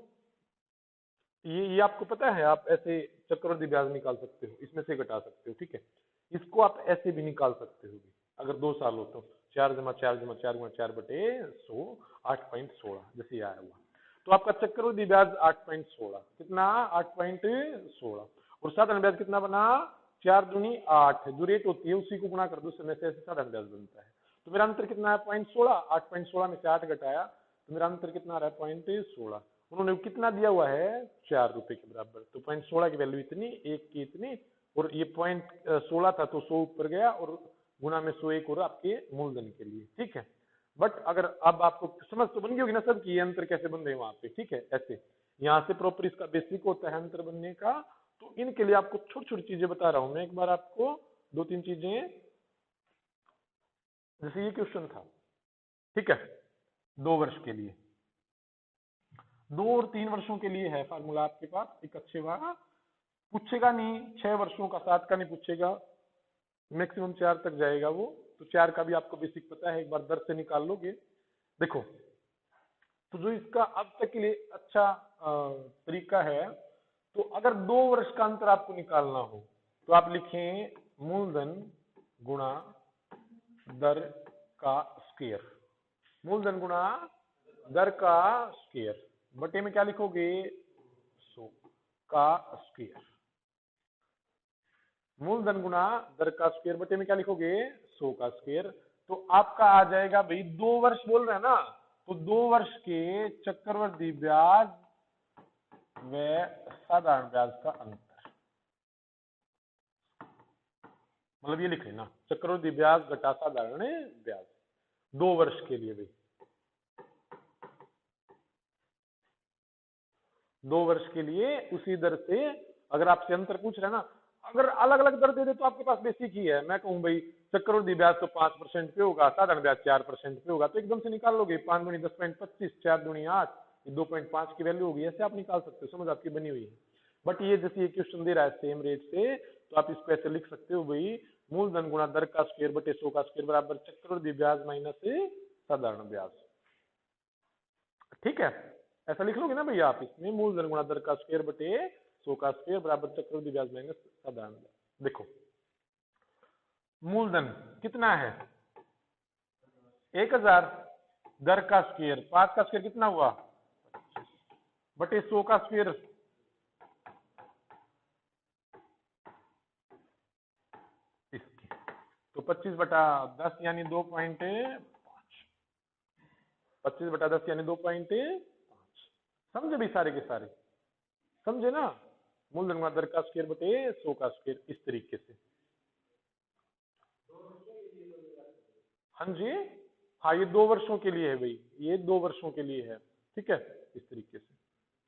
ये आपको पता है, आप ऐसे चक्रवृद्धि ब्याज निकाल सकते हो, इसमें से घटा सकते हो, ठीक है। इसको आप ऐसे भी निकाल सकते हो अगर 2 साल हो तो, 4 जमा 4 जमा 4 गुणा 4 बटे 100, 8.16 जैसे आया हुआ। तो आपका चक्रवृद्धि ब्याज 8.16 कितना 8.16, और साधारण ब्याज कितना बना 4 दूनी 8, जो रेट होती है उसी को गुणा कर दो, समय से ऐसे साधारण ब्याज बनता है। तो मेरा अंतर कितना है 0.16, 8.16 में से 8 घटाया तो मेरा अंतर कितना आ रहा है 0.16। उन्होंने कितना दिया हुआ है 4 रुपए के बराबर, तो 0.16 की वैल्यू इतनी, एक की इतनी, और ये 0.16 था तो 100 ऊपर गया, और गुना में 100 एक और आपके मूलधन के लिए, ठीक है। बट अगर अब आपको समझ तो बन गई होगी ना सब की, ये अंतर कैसे बन रहे हैं वहां पे, ठीक है। ऐसे यहाँ से प्रॉपर इसका बेसिक होता है अंतर बनने का। तो इनके लिए आपको छोटी छोटी चीजें बता रहा हूं मैं, एक बार आपको 2-3 चीजें जैसे ये क्वेश्चन था, ठीक है, 2 वर्ष के लिए, 2 और 3 वर्षों के लिए है फार्मूला आपके पास एक अच्छे वाला, पूछेगा नहीं 6 वर्षों का, 7 का नहीं पूछेगा, मैक्सिमम 4 तक जाएगा वो, तो 4 का भी आपको बेसिक पता है, एक बार दर से निकाल लोगे। देखो, तो जो इसका अब तक के लिए अच्छा तरीका है, तो अगर 2 वर्ष का अंतर आपको निकालना हो तो आप लिखें मूलधन गुणा दर का स्क्वायर, मूलधन गुणा दर का स्क्वायर, बटे में क्या लिखोगे 100 का स्क्वायर, मूलधन गुणा दर का स्क्वायर बटे में क्या लिखोगे 100 का स्क्वायर। तो आपका आ जाएगा भाई 2 वर्ष बोल रहे हैं ना, तो 2 वर्ष के चक्रवृद्धि ब्याज व साधारण ब्याज का अंतर, मतलब ये लिखे ना, चक्रवृद्धि ब्याज घटा साधारण ब्याज 2 वर्ष के लिए भाई, 2 वर्ष के लिए उसी दर से, अगर आपसे अंतर पूछ रहे हैं ना, अगर अलग अलग दर दे दे तो आपके पास बेसिक ही है, मैं कहूं भाई चक्रवृद्धि ब्याज तो 5% पे होगा, साधारण ब्याज 4% पे होगा, तो एकदम से निकाल लोगे, 5 दूनी 10.25, 4 दूनी 8, 2.5 की वैल्यू होगी, ऐसे आप निकाल सकते हो, समझ आपकी बनी हुई है। बट ये जैसे ये क्वेश्चन दे रहा है सेम रेट से, तो आप इसको ऐसे लिख सकते हो भाई, मूलधन गुणा दर का स्क्वायर बटे 100 का स्क्वायर बराबर चक्रवृद्धि ब्याज माइनस साधारण ब्याज, ठीक है, ऐसा लिख लोगे ना भैया आप, इसमें मूलधन गुणा दर का स्क्वायर बटे 100 का स्क्वायर बराबर चक्रवृद्धि ब्याज माइनस साधारण ब्याज। देखो मूलधन कितना है 1000, दर का स्क्वायर 5 का स्क्वायर कितना हुआ बटे 100 का स्क्वायर, इसकी तो 25/10 यानी 2.5, 25/10 यानी 2.5, समझे भी सारे के सारे, समझे ना, मूलधन गुणा दर का स्क्वायर बटे 100 का स्क्वायर, इस तरीके से। हाँ जी, हाँ ये 2 वर्षों के लिए है भाई, ये 2 वर्षों के लिए है, ठीक है, इस तरीके से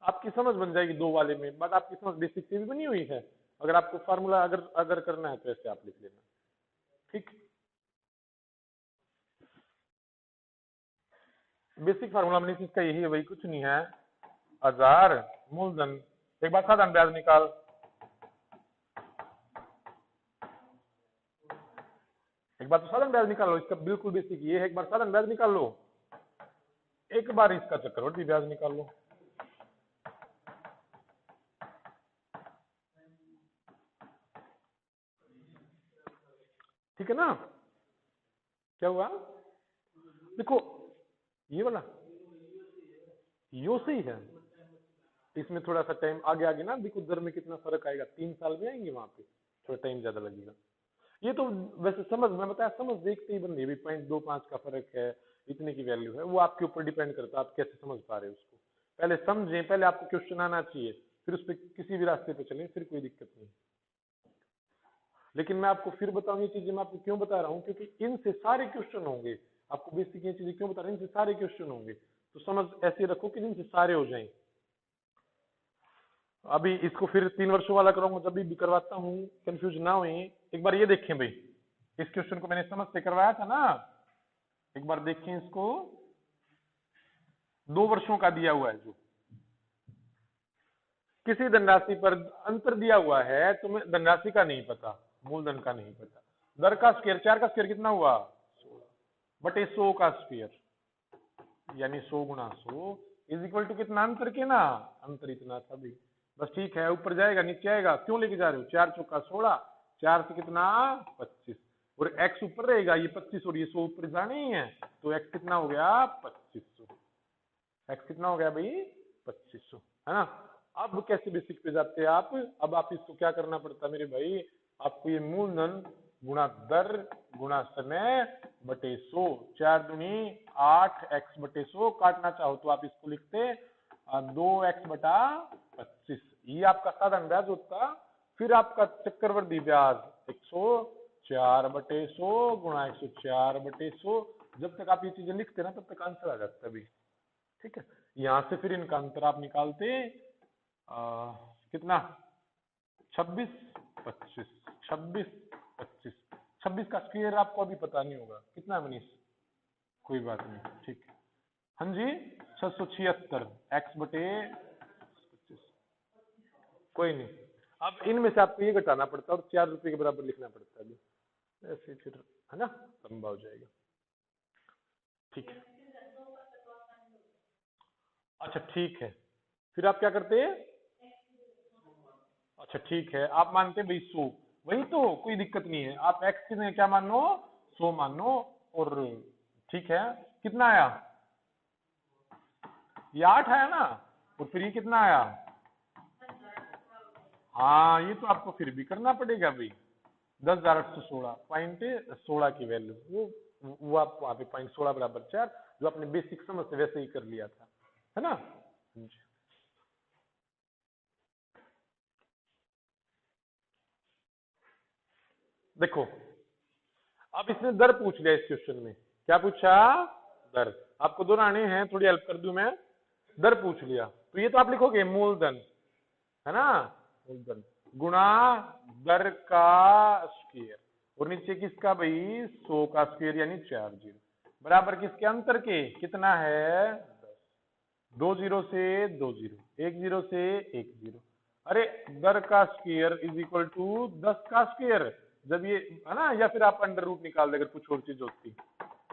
आपकी समझ बन जाएगी 2 वाले में, बट आपकी समझ बेसिक से भी बनी हुई है, अगर आपको फार्मूला अगर अगर करना है तो ऐसे आप लिख लेना, ठीक। बेसिक फार्मूला एनालिसिस का यही है भाई, कुछ नहीं है, 1000 मूलधन, एक बार साधारण ब्याज निकाल, एक बार तो साधारण ब्याज निकाल लो, इसका बिल्कुल बेसिक ये है, एक बार साधारण ब्याज निकाल लो, एक बार इसका चक्रवृद्धि ब्याज निकाल लो, ठीक है ना, क्या हुआ, देखो ये वाला यो सही है, इसमें थोड़ा सा टाइम आगे आगे ना, देखो दर में कितना फर्क आएगा, 3 साल में आएंगे वहां पे, थोड़ा टाइम ज्यादा लगेगा। ये तो वैसे समझ, मैं बताया समझ देखते ही बन रही है, 0.25 का फर्क है, इतने की वैल्यू है, वो आपके ऊपर डिपेंड करता है आप कैसे समझ पा रहे हो उसको, पहले समझें, पहले आपको क्वेश्चन आना चाहिए, फिर उस पर किसी भी रास्ते पे चलें, फिर कोई दिक्कत नहीं। लेकिन मैं आपको फिर बताऊं ये चीजें, मैं आपको क्यों बता रहा हूँ, क्योंकि इनसे सारे क्वेश्चन होंगे, आपको बेसिक ये चीजें क्यों बता रहे हैं, इनसे सारे क्वेश्चन होंगे, तो समझ ऐसे रखो कि इनसे सारे हो जाएं। अभी इसको फिर 3 वर्षों वाला करूंगा, जब भी करवाता हूँ कंफ्यूज ना हुई, एक बार ये देखें भाई, इस क्वेश्चन को मैंने समझ से करवाया था ना, एक बार देखें इसको, 2 वर्षों का दिया हुआ है, जो किसी धनराशि पर अंतर दिया हुआ है, तुम्हें धनराशि का नहीं पता, मूलधन का नहीं पता, दर का स्क्वायर, 4 का स्क्वायर कितना हुआ बटे 100 का स्क्वायर, यानी 100 गुणा 100 इज इक्वल टू कितना, अंतर के ना, अंतर इतना था भाई, बस ठीक है, ऊपर जाएगा नीचे आएगा, क्यों लेके जा रहे हो, 4 चौका 16, 4 से कितना 25, और x ऊपर रहेगा, ये 25 और ये 100 ऊपर जाने ही है, तो x कितना हो गया 2500, x कितना हो गया भाई 2500, है ना। अब कैसे बेसिक पे जाते हैं आप, अब आप इसको क्या करना पड़ता है मेरे भाई, आपको ये मूलधन गुणा दर गुणा समय बटे 100, 4 दूनी 8 x बटे 100, काटना चाहो तो आप इसको लिखते 2x बटा 25, ये आपका साधारण ब्याज होता, फिर आपका चक्रवृद्धि ब्याज 104 बटे 100 गुणा 104 बटे 100, जब तक आप ये चीजें लिखते ना तब तक आंसर आ जाता है भाई, ठीक है। यहां से फिर इनका अंतर आप निकालते कितना 26 25 26 25 26 का स्क्वायर आपको अभी पता नहीं होगा कितना है मनीष? कोई बात नहीं, ठीक है। हाँ जी, 676 x बटे 25। कोई नहीं, अब इनमें से आपको ये घटाना पड़ता है और 4 रुपए के बराबर लिखना पड़ता है अभी, ऐसे फिर है ना लंबा हो जाएगा। ठीक है, अच्छा ठीक है, फिर आप क्या करते हैं? अच्छा ठीक है, आप मानते हैं भाई 100, वही तो कोई दिक्कत नहीं है, आप x में क्या मानो 100 मानो, और ठीक है कितना आया? ये 8 आया ना, और फिर ये कितना आया? हाँ ये तो आपको फिर भी करना पड़ेगा भाई, 10,816.16 की वैल्यू, वो आप वहां पे 0.16 बराबर 4, जो आपने बेसिक समझ से वैसे ही कर लिया था, है ना? देखो अब इसने दर पूछ लिया इस क्वेश्चन में, क्या पूछा? दर। आपको दोहराने हैं, थोड़ी हेल्प कर दूं मैं, दर पूछ लिया तो ये तो आप लिखोगे मूलधन, है ना, मूलधन गुणा दर का स्क्वायर, और नीचे किसका भाई 100 का स्क्वायर यानी 4 जीरो, बराबर किसके अंतर के, कितना है 10, 2 जीरो से 2 जीरो, 1 जीरो से 1 जीरो, अरे दर का स्क्वायर इज इक्वल टू 10 का स्क्वायर, जब ये है ना, या फिर आप अंडर रूट निकाल दे अगर कुछ और चीज होती,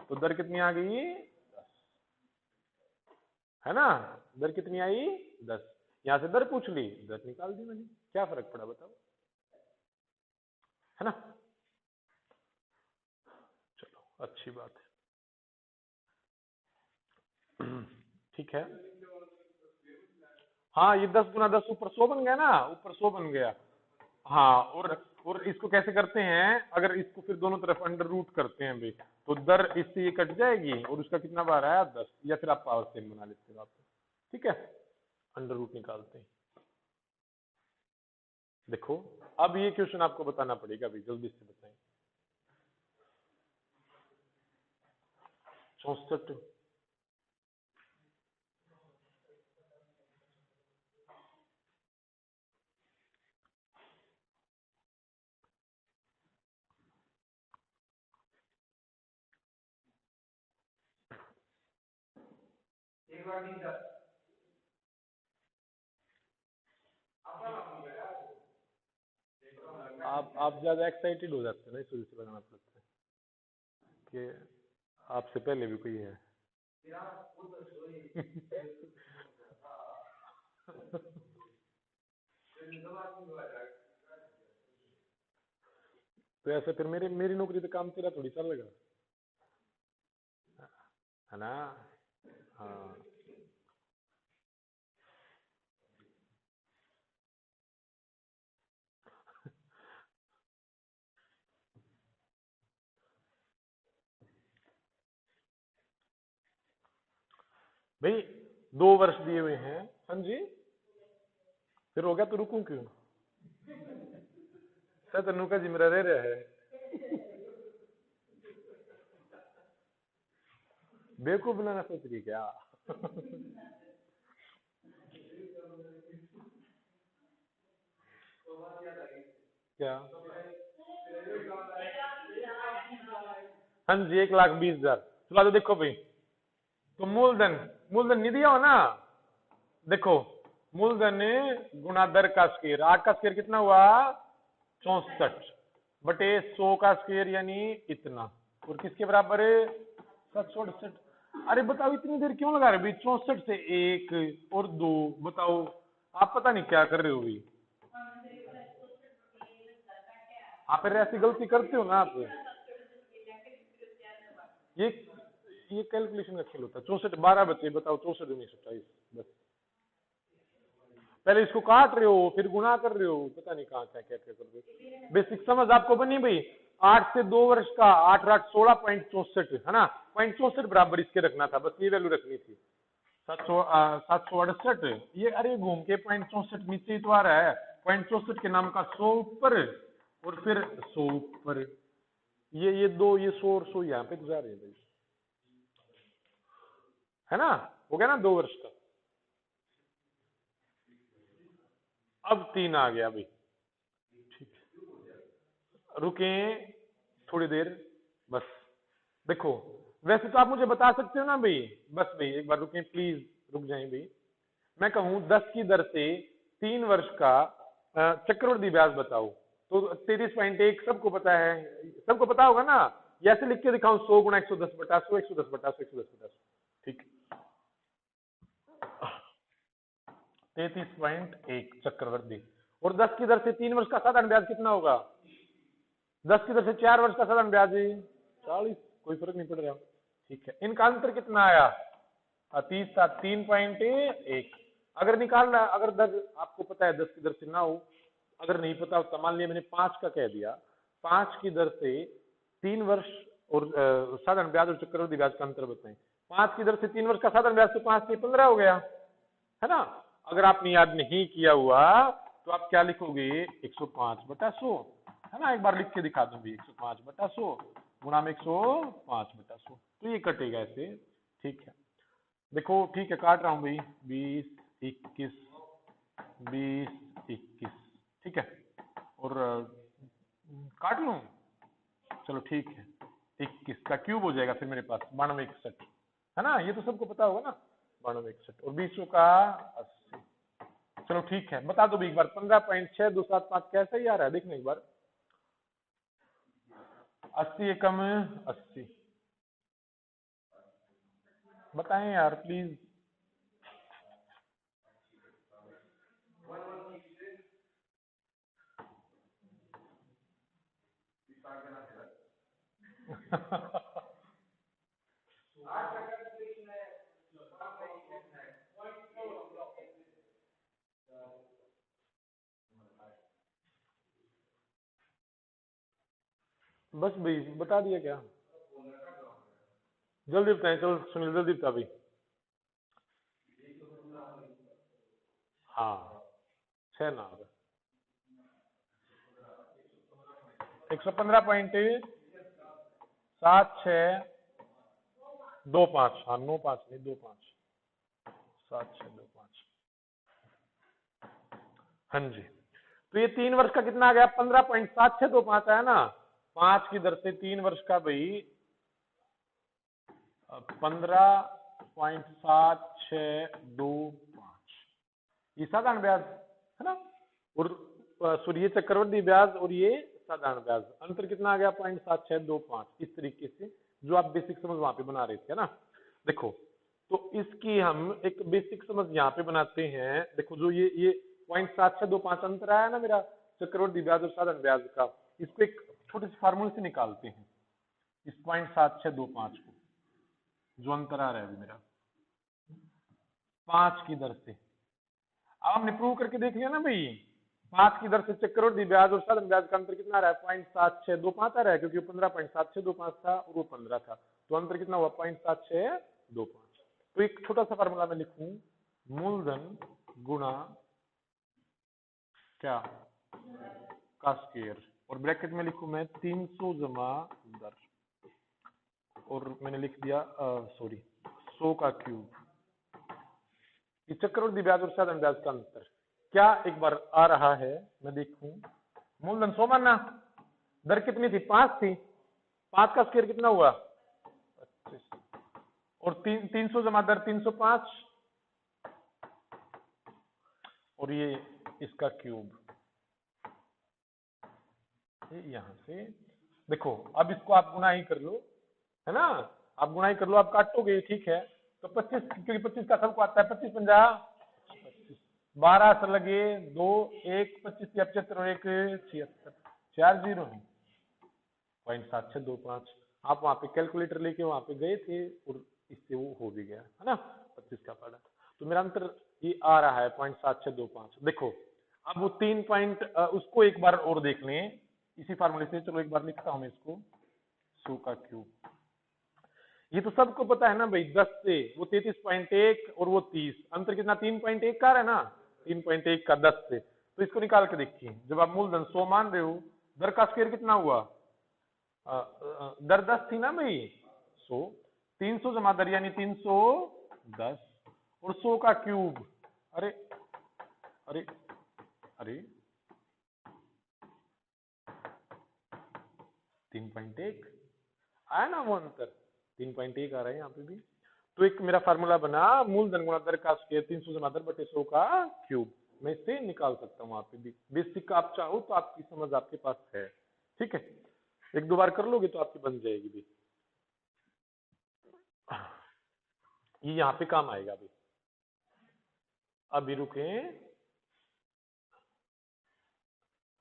तो दर कितनी आ गई 10, है ना, दर कितनी आई 10, यहां से दर पूछ ली, दर निकाल दी मैंने, क्या फर्क पड़ा बताओ, है ना? चलो अच्छी बात है। ठीक है, हाँ ये 10 गुना 10 ऊपर 100 बन गया ना, ऊपर 100 बन गया, हाँ, और इसको कैसे करते हैं, अगर इसको फिर दोनों तरफ अंडर रूट करते हैं भाई, तो दर इससे ये कट जाएगी और उसका कितना बार आया 10, या फिर आप पावर सेम बना लेते हो आप, ठीक है, अंडर रूट निकालते हैं। देखो अब ये क्वेश्चन आपको बताना पड़ेगा भाई, जल्दी से बताएं। 64, आप ज्यादा एक्साइटेड हो जाते हैं ना, इस वजह से लगाना पड़ता है कि आपसे पहले भी कोई है। तो ऐसे फिर मेरी नौकरी पे काम तेरा थोड़ी चलेगा, है ना? हाँ भाई, 2 वर्ष दिए हुए हैं, हाँ जी, फिर हो गया तो रुकूं क्यों? सर तनु का जिम्मेदार रह रहा है, बेवकूफ बनाना सोच रही है क्या? क्या? हाँ जी, 1,20,000, चलो तो देखो भाई, तो मूलधन, मूलधन नहीं दिया हो ना, देखो मूलधन गुणा दर का स्क्वायर, 8 का स्क्वायर कितना हुआ 64, बटे 100 का स्क्वायर यानी इतना, और किसके बराबर है 768, अरे बताओ इतनी देर क्यों लगा रहे भाई, 64 से 1 और 2, बताओ आप पता नहीं क्या कर रहे हो भाई, आप फिर ऐसी गलती करते हो ना आप, ये ये कैलकुलेशन का खेल होता है, 64 12 बचे, बताओ 64 दूनी 27, बस पहले इसको काट रहे हो फिर गुणा कर रहे हो, पता नहीं कहाँ क्या क्या क्या कर रहे हो, बेसिक समझ आपको बनी भाई, 8 से 2 वर्ष का 8 8 16.64 है ना, 0.64 बराबर इसके रखना था, बस ये वैल्यू रखनी थी, 768, ये अरे घूम के 0.64 नीचे ही तो आ रहा है, 0.64 के नाम का 100 ऊपर और फिर 100 ऊपर, ये दो, ये 100 और 100 यहाँ पे गुजार रहे हैं भाई, है ना, हो गया ना 2 वर्ष का, अब 3 आ गया भाई, ठीक है रुके, थोड़ी देर बस। देखो वैसे तो आप मुझे बता सकते हो ना भाई, बस भाई एक बार रुकें प्लीज, रुक जाएं भाई। मैं कहूं 10 की दर से 3 वर्ष का चक्रवृद्धि ब्याज बताओ, तो 33.1 सबको पता है, सबको पता होगा ना। या ऐसे लिख के दिखाऊं 100 गुणा 110 बटा 100, 110 बटा 100, 110 बटा 100, ठीक। 33.1 चक्रवृद्धि, और 10 की दर से 3 वर्ष का साधारण ब्याज कितना होगा? 10 की दर से 4 वर्ष का साधारण ब्याज 40, कोई फर्क नहीं पड़ रहा, ठीक है। इनका अंतर कितना आया? 3.1। अगर निकालना, अगर दर आपको पता है 10 की दर से 9, अगर नहीं पता तो मान लिया मैंने 5 का कह दिया, 5 की दर से 3 वर्ष और साधारण ब्याज और चक्रवृद्धि ब्याज का अंतर बताएं। 5 की दर से 3 वर्ष का साधारण ब्याज तो 5 से 15 हो गया, है ना। अगर आपने याद नहीं किया हुआ तो आप क्या लिखोगे? 105 बटा 100, है ना। एक बार लिख के दिखा दूंगी, 105 बटा 100 गुणा में 105 बटा 100, तो ये कटेगा ऐसे, ठीक है। देखो ठीक है, काट रहा हूं भाई, 20, 21, 20, 21, ठीक है। और काट लूं, चलो ठीक है। 21 का क्यूब हो जाएगा फिर मेरे पास 9261, है ना। ये तो सबको पता होगा ना, 9261, और 20 का 80। चलो ठीक है, बता दो भी एक बार, 15.6275 कैसा ही आ रहा है देखने एक बार। 80 एकम 80, बताएं यार प्लीज। बस भाई बता दिया क्या? जल्दी बताएं, चलो सुनील जल्दी बता भाई। हाँ 6 ना, 115.7625, हाँ 95 नहीं 25, 7625, हाँ जी। तो ये 3 वर्ष का कितना आ गया? 15.7625 आया ना। 5 की दर से 3 वर्ष का भाई 15.7625, ये साधारण ब्याज, है ना। और सॉरी ये चक्रवृद्धि ब्याज और ये साधारण ब्याज, अंतर कितना आ गया? 0.7625, इस तरीके से जो आप बेसिक समझ वहां पे बना रहे थे, है ना। देखो तो इसकी हम एक बेसिक समझ यहाँ पे बनाते हैं। देखो जो ये 0.7625 अंतर आया ना मेरा चक्रवृद्धि ब्याज और साधारण ब्याज का, इसको एक छोटे से फार्मूले से निकालते हैं, इस 0.7625 को, जो अंतर आ रहा है अभी मेरा 5 की दर से। अब हमने प्रूव करके देख लिया ना भाई, 5 की दर से चक्रवृद्धि ब्याज और साधारण ब्याज का अंतर कितना आ रहा है? 0.7625 आ रहा है, क्योंकि 15.7625 था और वो 15 था, तो अंतर कितना हुआ? 0.7625। तो एक छोटा सा फार्मूला में लिखूं, मूलधन गुणा क्या का स्क्वायर, और ब्रैकेट में लिखूं मैं 300 जमा दर, और मैंने लिख दिया सॉरी 100 का क्यूब। ये चक्रवृद्धि ब्याज और साधारण ब्याज का अंतर क्या एक बार आ रहा है, मैं देखूं। मूलधन 100 मानना, दर कितनी थी? 5 थी, 5 का स्क्वायर कितना हुआ? 25, और 300 जमा दर 305, और ये इसका क्यूब, ये यहां से देखो। अब इसको आप गुणा ही कर लो, है ना, आप गुणा ही कर लो, आप काटोगे ठीक है। तो 25, क्योंकि 25 का सबको आता है, 25 50, 12 से लगे 2, 1, 25 या 75 और 1 76, 4 जीरो है 0.7625। आप वहां पे कैलकुलेटर लेके वहां पे गए थे और इससे वो हो भी गया, है ना, 25 का पड़ा। तो मेरा अंतर ये आ रहा है 0.7625। देखो अब वो 3 पॉइंट उसको एक बार और देख लें इसी फार्मूले से। चलो एक बार लिखता हूं मैं इसको, 100 का क्यूब। ये तो सबको पता है ना भाई, 10 से वो 33.1 और वो 30, अंतर कितना? 3.1 का है ना, 3.1 का 10 से। तो इसको निकाल के देखिए, जब आप मूलधन 100 मान रहे हो, दर का स्क्वायर कितना हुआ? दर 10 थी ना भाई, 100, 300 जमा दर यानी 310, और 100 का क्यूब, अरे अरे अरे 3.1 आया ना वो अंतर, 3.1 आ रहा है यहाँ पे भी। तो एक मेरा फार्मूला बना, मूलधन गुणा दर का स्क्वायर 300 जमा दर बटे 100 का क्यूब। मैं इससे निकाल सकता हूँ, आप भी बेसिक आप चाहो तो आपकी समझ आपके पास है, ठीक है। एक दो बार कर लोगे तो आपकी बन जाएगी भी, ये यहाँ पे काम आएगा अभी। अभी रुके,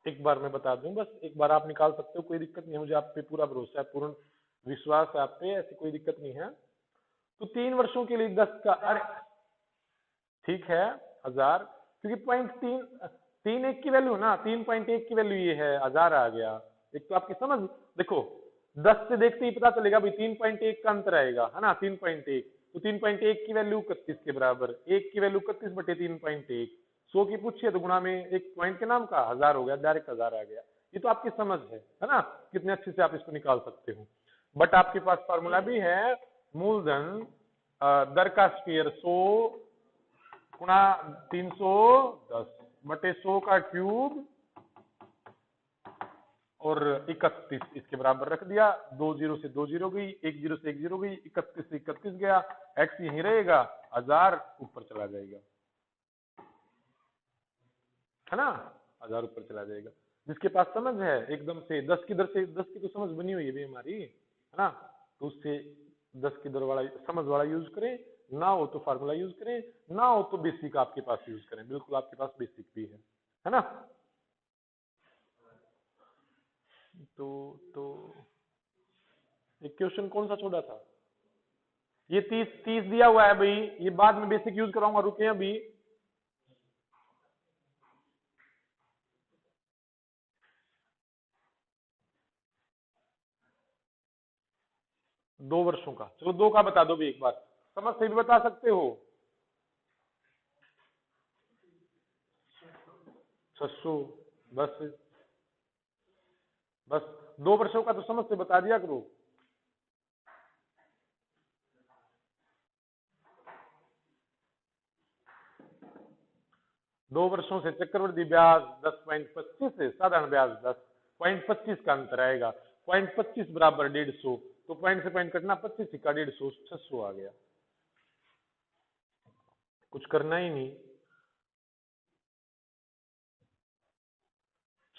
एक बार मैं बता दूं, बस एक बार आप निकाल सकते हो, कोई दिक्कत नहीं है, मुझे आप पे पूरा भरोसा है, पूर्ण विश्वास है आप पे, ऐसी कोई दिक्कत नहीं है। तो 3 वर्षों के लिए 10 का, अरे ठीक है 1000, क्योंकि पॉइंट 3.1 की वैल्यू ना, 3.1 की वैल्यू ये है, 1000 आ गया। एक तो आपकी समझ, देखो 10 से देखते ही पता चलेगा भाई 3.1 का अंतर आएगा, है ना, 3.1। तो 3.1 की वैल्यू 31 के बराबर, 1 की वैल्यू 31 बटे 3.1, 100 की पूछिए तो गुणा में एक पॉइंट के नाम का 1000 हो गया, डायरेक्ट 1000 आ गया। ये तो आपकी समझ है ना, कितने अच्छे से आप इसको निकाल सकते हो। बट आपके पास फार्मूला भी है, मूलधन दर का स्क्वायर 100 गुणा 310 बटे 100 का क्यूब और 31 इसके बराबर रख दिया। 2 जीरो से 2 जीरो गई, 1 जीरो से 1 जीरो गई, 31 से 31 गया, एक्स यहीं रहेगा, 1000 ऊपर चला जाएगा, है ना, 1000 ऊपर चला जाएगा। जिसके पास समझ है एकदम से 10 की दर से, 10 की तो समझ बनी हुई है भी हमारी, है ना, तो उससे 10 की दर वाला समझ वाला यूज करें, ना हो तो फार्मूला यूज करें, ना हो तो बेसिक आपके पास यूज करें, बिल्कुल आपके पास बेसिक भी है ना। तो एक क्वेश्चन कौन सा छोड़ा था, ये 30 दिया हुआ है भाई, ये बाद में बेसिक यूज कराऊंगा, रुके अभी। दो वर्षों का, चलो 2 का बता दो भी एक बार, समझ से भी बता सकते हो। 600, बस बस 2 वर्षों का तो समझ से बता दिया करो। दो वर्षों से चक्रवृद्धि ब्याज 10.25 से साधारण ब्याज 10.25 का अंतर आएगा, 0.25 बराबर 150, तो पॉइंट से पॉइंट कटना, 25 का 150, 600 आ गया, कुछ करना ही नहीं।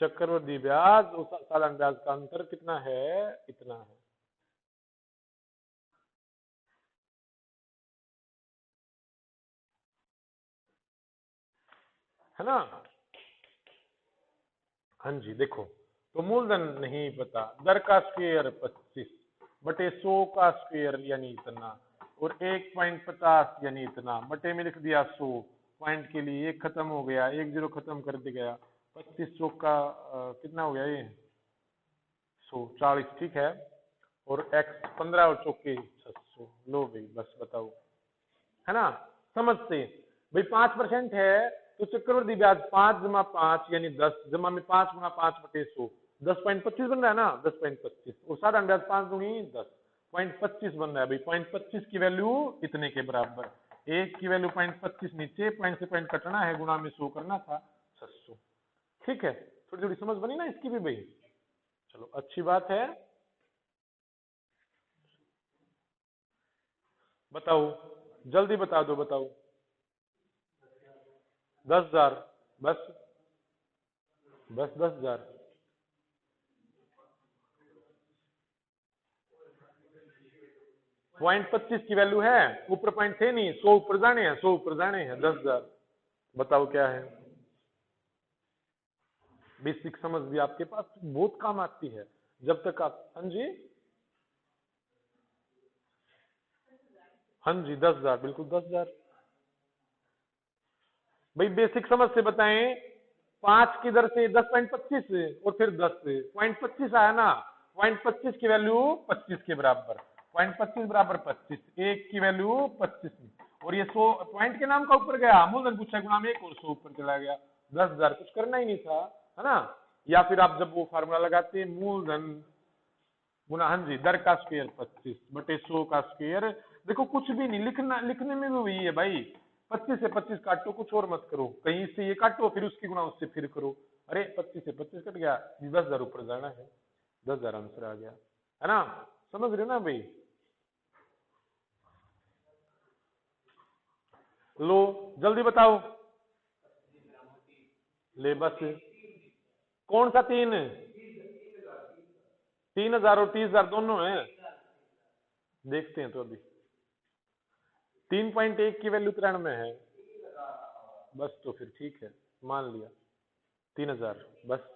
चक्रवृद्धि ब्याज और साधारण ब्याज का अंतर कितना है, इतना है ना। हाँ जी, देखो तो मूलधन नहीं पता, दर का स्क्वायर 25 बटे 100 का स्क्वायर यानी इतना, और 1.50 यानी इतना, बटे में लिख दिया 100, पॉइंट के लिए एक खत्म हो गया, 1 जीरो खत्म कर दिया गया, 25 का कितना हो गया ये 140, ठीक है, और x 15 और चौके 600, लो भाई बस बताओ, है ना, समझ से भाई 5% है, तो चक्रवृद्धि ब्याज 5 जमा 5 यानी 10 जमा में 5 गुना 5 बटे 100, 10.25 बन रहा है ना, 10.25, और साधारण ब्याज 5 दूनी 10, 0.25 बन रहा है भाई, 0.25 की वैल्यू इतने के बराबर, एक की वैल्यू 0.25 नीचे, पॉइंट से पॉइंट कटना है, गुणा में 100 करना था, 600, ठीक है। थोड़ी थोड़ी समझ बनी ना इसकी भी भाई, चलो अच्छी बात है। बताओ, जल्दी बता दो, बताओ। 10,000, बस बस 10,000, 0.25 की वैल्यू है, ऊपर पॉइंट थे नहीं, 100 ऊपर जाने हैं, 100 ऊपर जाने हैं, 10,000, बताओ क्या है। बेसिक समझ भी आपके पास बहुत काम आती है, जब तक आप, हाँ जी, हाँ जी 10,000, बिल्कुल 10,000, भाई बेसिक समझ से बताएं, 5 की दर से 10.25 और फिर 10 से 0.25 आया ना, 0.25 की वैल्यू 25 के बराबर, 0.25 बराबर 25, एक की वैल्यू 25, और ये 100 पॉइंट के नाम का ऊपर गया, मूलधन पूछा गुणा में 1 और 100 ऊपर चला गया, 10,000, कुछ करना ही नहीं था, है ना। या फिर आप जब वो फार्मूला लगाते हैं, मूलधन गुना, हाँ जी, दर का स्क्वायर 25 बटे 100 का स्क्वायर, देखो कुछ भी नहीं लिखना, लिखने में भी वही है भाई, 25 से 25 काटो, कुछ और मत करो, कहीं से ये काटो फिर उसकी गुना उससे फिर करो, अरे 25 से 25 कट गया, 10,000 ऊपर जाना है, 10,000 आंसर आ गया, है ना? समझ रहे हो ना भाई? लो जल्दी बताओ, ले बस। कौन सा 3? 3,000 और 30,000 दोनों है। देखते हैं तो अभी 3.1 की वैल्यू 93 है, बस तो फिर ठीक है, मान लिया 3,000 बस।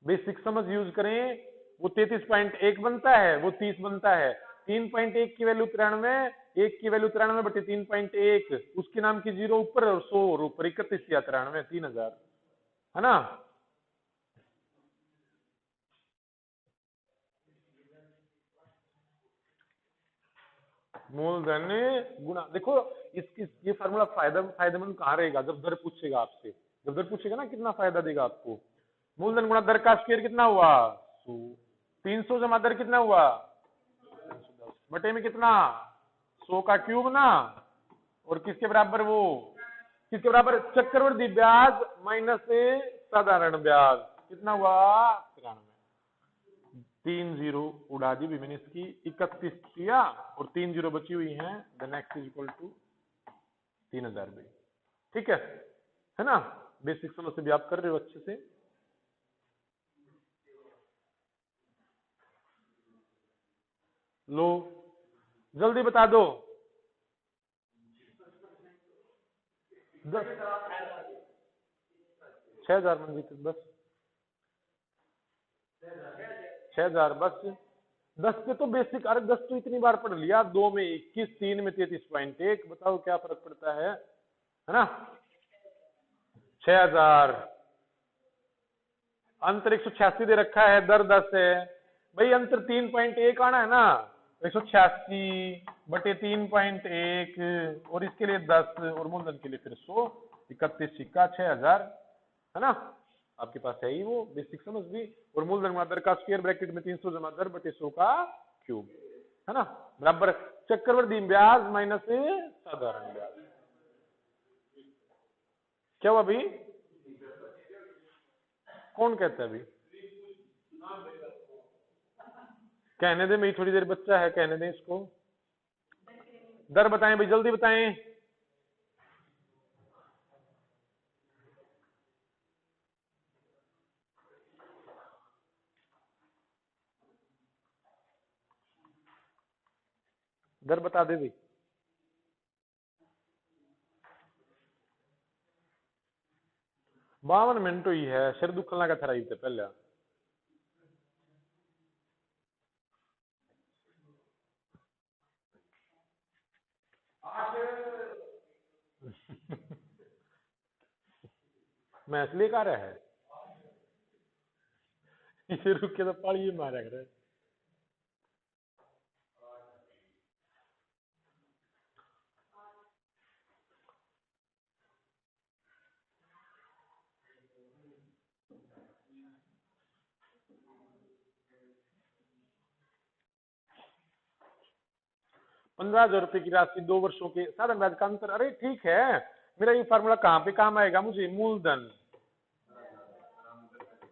बेसिक समझ यूज करें, वो 33.1 बनता है, वो 30 बनता है। 3.1 की वैल्यू 93, 1 की वैल्यू 93 बटे 3.1, उसके नाम की 0 ऊपर और 100 और ऊपर 31 या 93, 3,000, है ना? मूलधन गुणा, देखो इसकी ये फार्मूला फायदेमंद कहाँ रहेगा? जब दर पूछेगा आपसे, जब दर पूछेगा ना कितना फायदा देगा आपको। मूलधन गुणा दर का स्क्वायर कितना हुआ? 100। 300 जमा दर कितना हुआ? 310 बटे में कितना? 100 का क्यूब ना, और किसके बराबर? वो किसके बराबर? चक्रवृद्धि ब्याज माइनस साधारण ब्याज, कितना हुआ? 93। 3 जीरो उड़ा दी भी मैंने इसकी, 31 किया और 3 जीरो बची हुई हैं, the next is equal to 3,000 भी। ठीक है ना? बेसिक समझ से भी आप कर रहे हो अच्छे से। लो जल्दी बता दो। 6,000 मंजिल बस, 6,000 बस। 10 पे तो बेसिक, अरे 10 तो इतनी बार पढ़ लिया, 2 में 21, 3 में 33.1, बताओ क्या फर्क पड़ता है ना? 6,000 अंतर 186 दे रखा है, दर 10 है भाई, अंतर 3.1 आना है ना, 186 बटे 3.1 और इसके लिए 10 और मूलधन के लिए फिर 100, 31 सिक्का 6,000, है ना? आपके पास है ही वो बेसिक समझ भी। और मूलधन गुणा दर का स्क्वायर ब्रैकेट में 300 जमा दर बटे 100 का क्यूब, है ना, बराबर चक्रवृद्धि ब्याज माइनस साधारण ब्याज। क्या हुआ अभी? कौन कहता है अभी? कहने दे, मेरी थोड़ी देर बच्चा है, कहने दे इसको। दर बताएं भाई, जल्दी बताएं। दर बता दे भाई। 52 मिनट हुई है, सिर दुखना का थराई थे पहले। मैं इसलिए कह रहा है इसे रुक के तो पाली मारा करे। ₹15,000 की राशि 2 वर्षों के साधारण ब्याज का अंतर। अरे ठीक है, मेरा ये फार्मूला कहाँ पे काम आएगा मुझे? मूलधन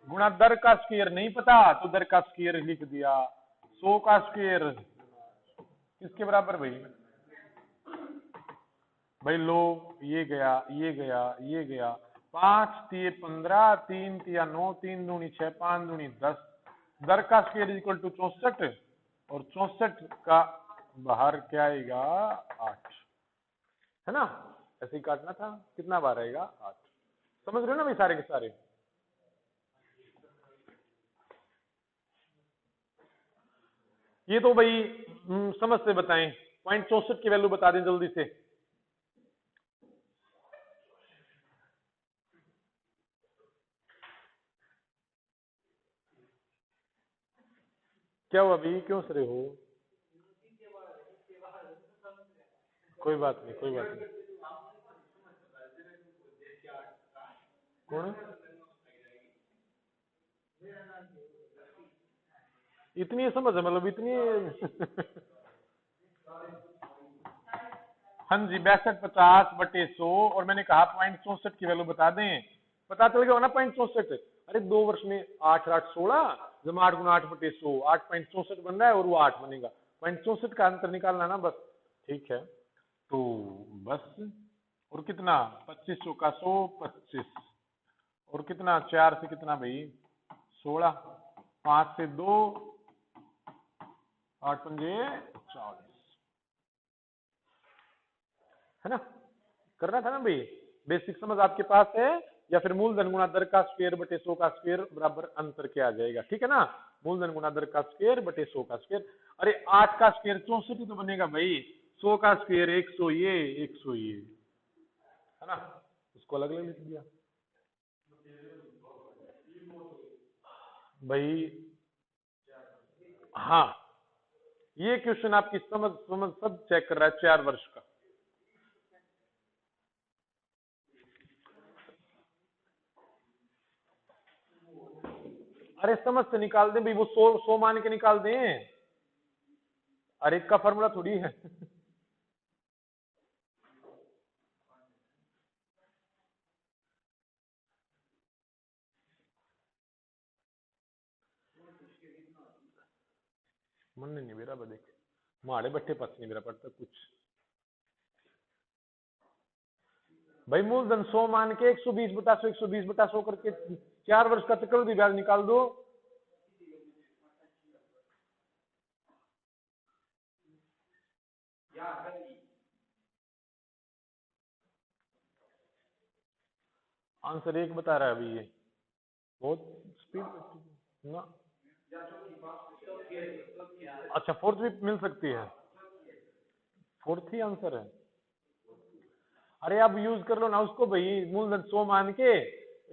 गुणा दर का स्क्वायर, नहीं पता तो दर का स्क्वायर लिख दिया, 100 का स्क्वायर किसके बराबर भाई? भाई लो, ये गया, ये गया, ये गया, 5 तिये 15, 3 तिया 9, 3 दूनी 6, 5 दूनी 10, दर का स्क्वायर इक्वल टू 64, और 64 का बाहर क्या आएगा? 8, है ना? ऐसे ही काटना था, कितना बार आएगा? 8। समझ रहे हो ना भाई सारे के सारे? ये तो भाई समझ से बताएं, 0.64 की वैल्यू बता दें जल्दी से। क्या हुआ अभी, क्यों सरे हो? कोई बात नहीं, कोई बात नहीं। कौन? इतनी समझ है, मतलब इतनी हाँ जी, 6250 बटे 100, और मैंने कहा 0.64 की वैल्यू बता दें, पता चल गया ना 0.64। अरे 2 वर्ष में 8 8 16, जब 8 गुना 8/100 8.64 बन रहा है और वो 8 बनेगा, 0.64 का अंतर निकालना ना बस। ठीक है, तो बस और कितना 2500 का 100 25 और कितना 4 से कितना भाई 16 5 से 2 8 पंजे 40 है ना। करना था ना भाई, बेसिक समझ आपके पास है। या फिर मूलधन गुणा दर का स्क्वायर बटे 100 का स्क्वायर बराबर अंतर क्या आ जाएगा, ठीक है ना। मूलधन गुणा दर का स्क्वायर बटे 100 का स्क्वायर। अरे 8 का स्क्वायर 64 ही तो बनेगा भाई, 100 का स्क्वायर 100 ये 100 ये है ना, उसको अलग अलग लिख दिया भाई। हाँ, ये क्वेश्चन आपकी समझ समझ सब चेक कर रहा है 4 वर्ष का। अरे समझ से निकाल दें भाई, वो 100 मान के निकाल दें। अरे का फॉर्मूला थोड़ी है। मन नहीं मेरा देख, माड़े बट्टे पास नहीं मेरा पड़ता कुछ भाई। मूलधन 100 मान के 120 बटा 100 120 बटा 100 करके 4 वर्ष का चक्रवृद्धि ब्याज निकाल दो। आंसर 1 बता रहा है अभी ये, बहुत स्पीड ना। अच्छा फोर्थ भी मिल सकती है, फोर्थ ही आंसर है। अरे आप यूज कर लो ना उसको भाई, मूलधन 100 मान के,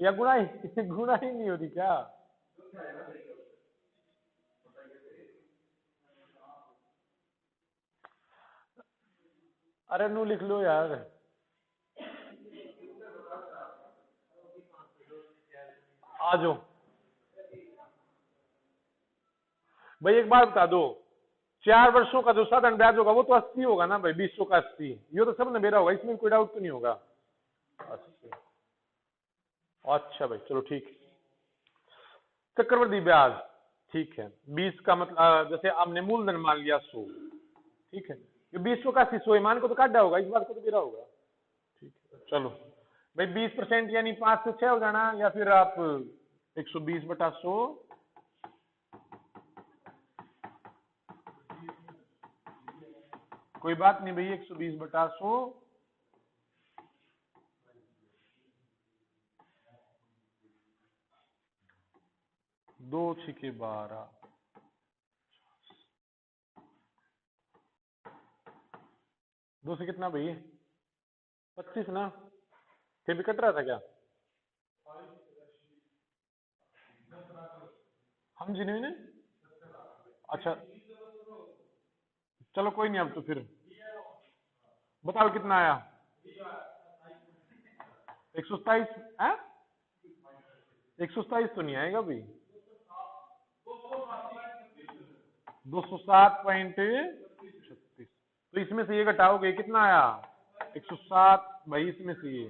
या गुणा ही गुणा ही नहीं होती क्या। अरे नू लिख लो यार। आ जाओ भाई, एक बात बता दो, 4 वर्षों का जो साधारण ब्याज होगा वो तो 80 होगा ना भाई, 200 का 80, ये तो सब ने मेरा होगा, इसमें कोई डाउट तो नहीं होगा। अच्छा भाई चलो ठीक है। चक्रवृद्धि ब्याज ठीक है, 20 का मतलब जैसे आपने मूलधन मान लिया 100, ठीक है, ये 200 का 100 मान को तो काटा होगा, इस बात को तो मेरा होगा। ठीक है चलो भाई, 20% यानी 5 से 6 हो जाना, या फिर आप 120 बटा 100 कोई बात नहीं भाई, 120 बटा 100 2 छिके 12 2 से कितना भाई 25 ना, फिर भी कट रहा था क्या। हम जिन्हें ने अच्छा चलो कोई नहीं, अब तो फिर बताओ कितना आया 127 है, 127 तो नहीं आएगा भाई, 207.36, तो इसमें से ये घटाओगे कितना आया 107 भाई, इसमें से ये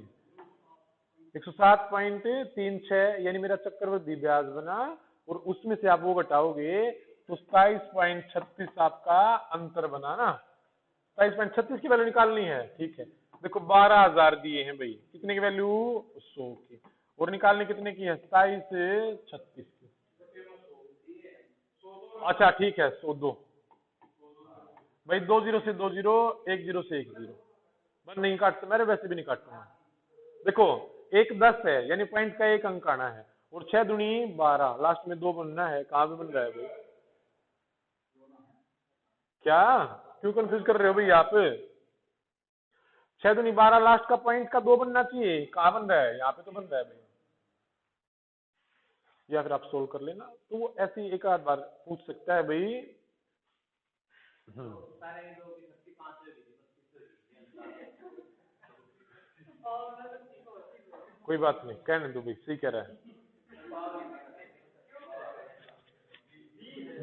107.36 यानी मेरा चक्रवृद्धि ब्याज बना, और उसमें से आप वो घटाओगे तो 27.36 आपका अंतर बना ना। 27.36 की वैल्यू निकालनी है, ठीक है। देखो 12,000 दिए हैं भाई, कितने की वैल्यू 100 की, और निकालने कितने की है 27.36 की। अच्छा ठीक है 102 भाई, 20 से 20 10 से 10 मैं नहीं काटता, मेरे वैसे भी नहीं काटता। देखो 1 10 है यानी पॉइंट का 1 अंक आना है, और 6 दूनी 12, लास्ट में 2 बनना है, कहां पे बन रहा है भाई, क्या क्यों कंफ्यूज कर रहे हो भाई आप। 6 दूनी 12, लास्ट का पॉइंट का 2 बनना चाहिए, कहां बन रहा है, यहाँ पे तो बन रहा है भाई। या फिर आप सोल्व कर लेना, तो वो ऐसी एक आध बार पूछ सकता है भाई। कोई बात नहीं, कहने दो भाई, सही कह रहा है।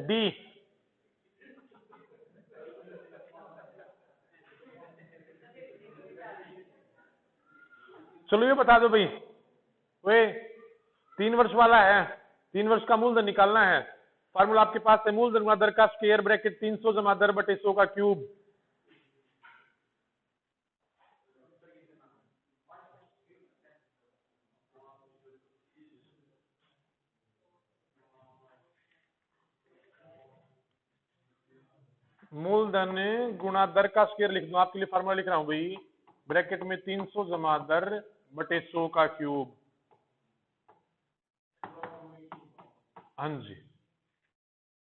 डी चलो ये बता दो भाई, वे 3 वर्ष वाला है, 3 वर्ष का मूलधन निकालना है, फार्मूला आपके पास है, मूलधन गुणा दर का स्क्वायर ब्रैकेट 300 जमा दर बटे 100 का क्यूब। मूलधन गुणा दर का स्क्वायर लिख दो, आपके लिए फार्मूला लिख रहा हूं भाई, ब्रैकेट में 300 जमा दर बटे 100 का क्यूब। हाँ जी,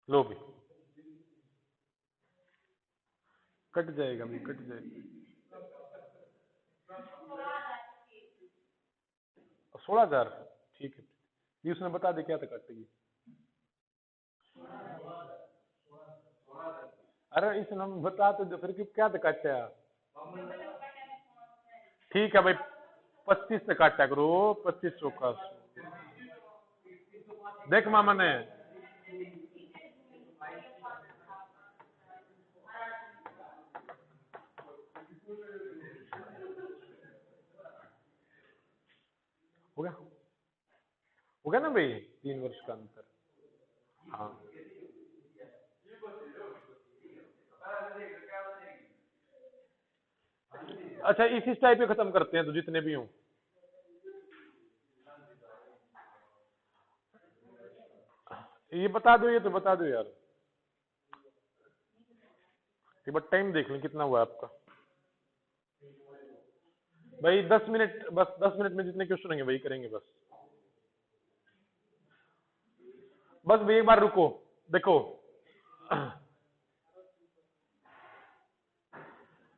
लो भी कट जाएगा भाई, कट जाएगा। 16,000, ठीक है। ये उसने बता दे क्या था कटेगी। अरे इसने बता तो फिर क्या था काटा। ठीक है भाई, 25 से काटा करो, 2500 का। देख मामा ने हो गया ना भाई, 3 वर्ष का अंतर। हाँ अच्छा, इसी टाइप पे खत्म करते हैं तो जितने भी हों। ये बता दो, ये तो बता दो यार, एक बार टाइम देख लें कितना हुआ आपका भाई। 10 मिनट, बस 10 मिनट में जितने क्वेश्चन होंगे वही करेंगे बस। बस भाई एक बार रुको, देखो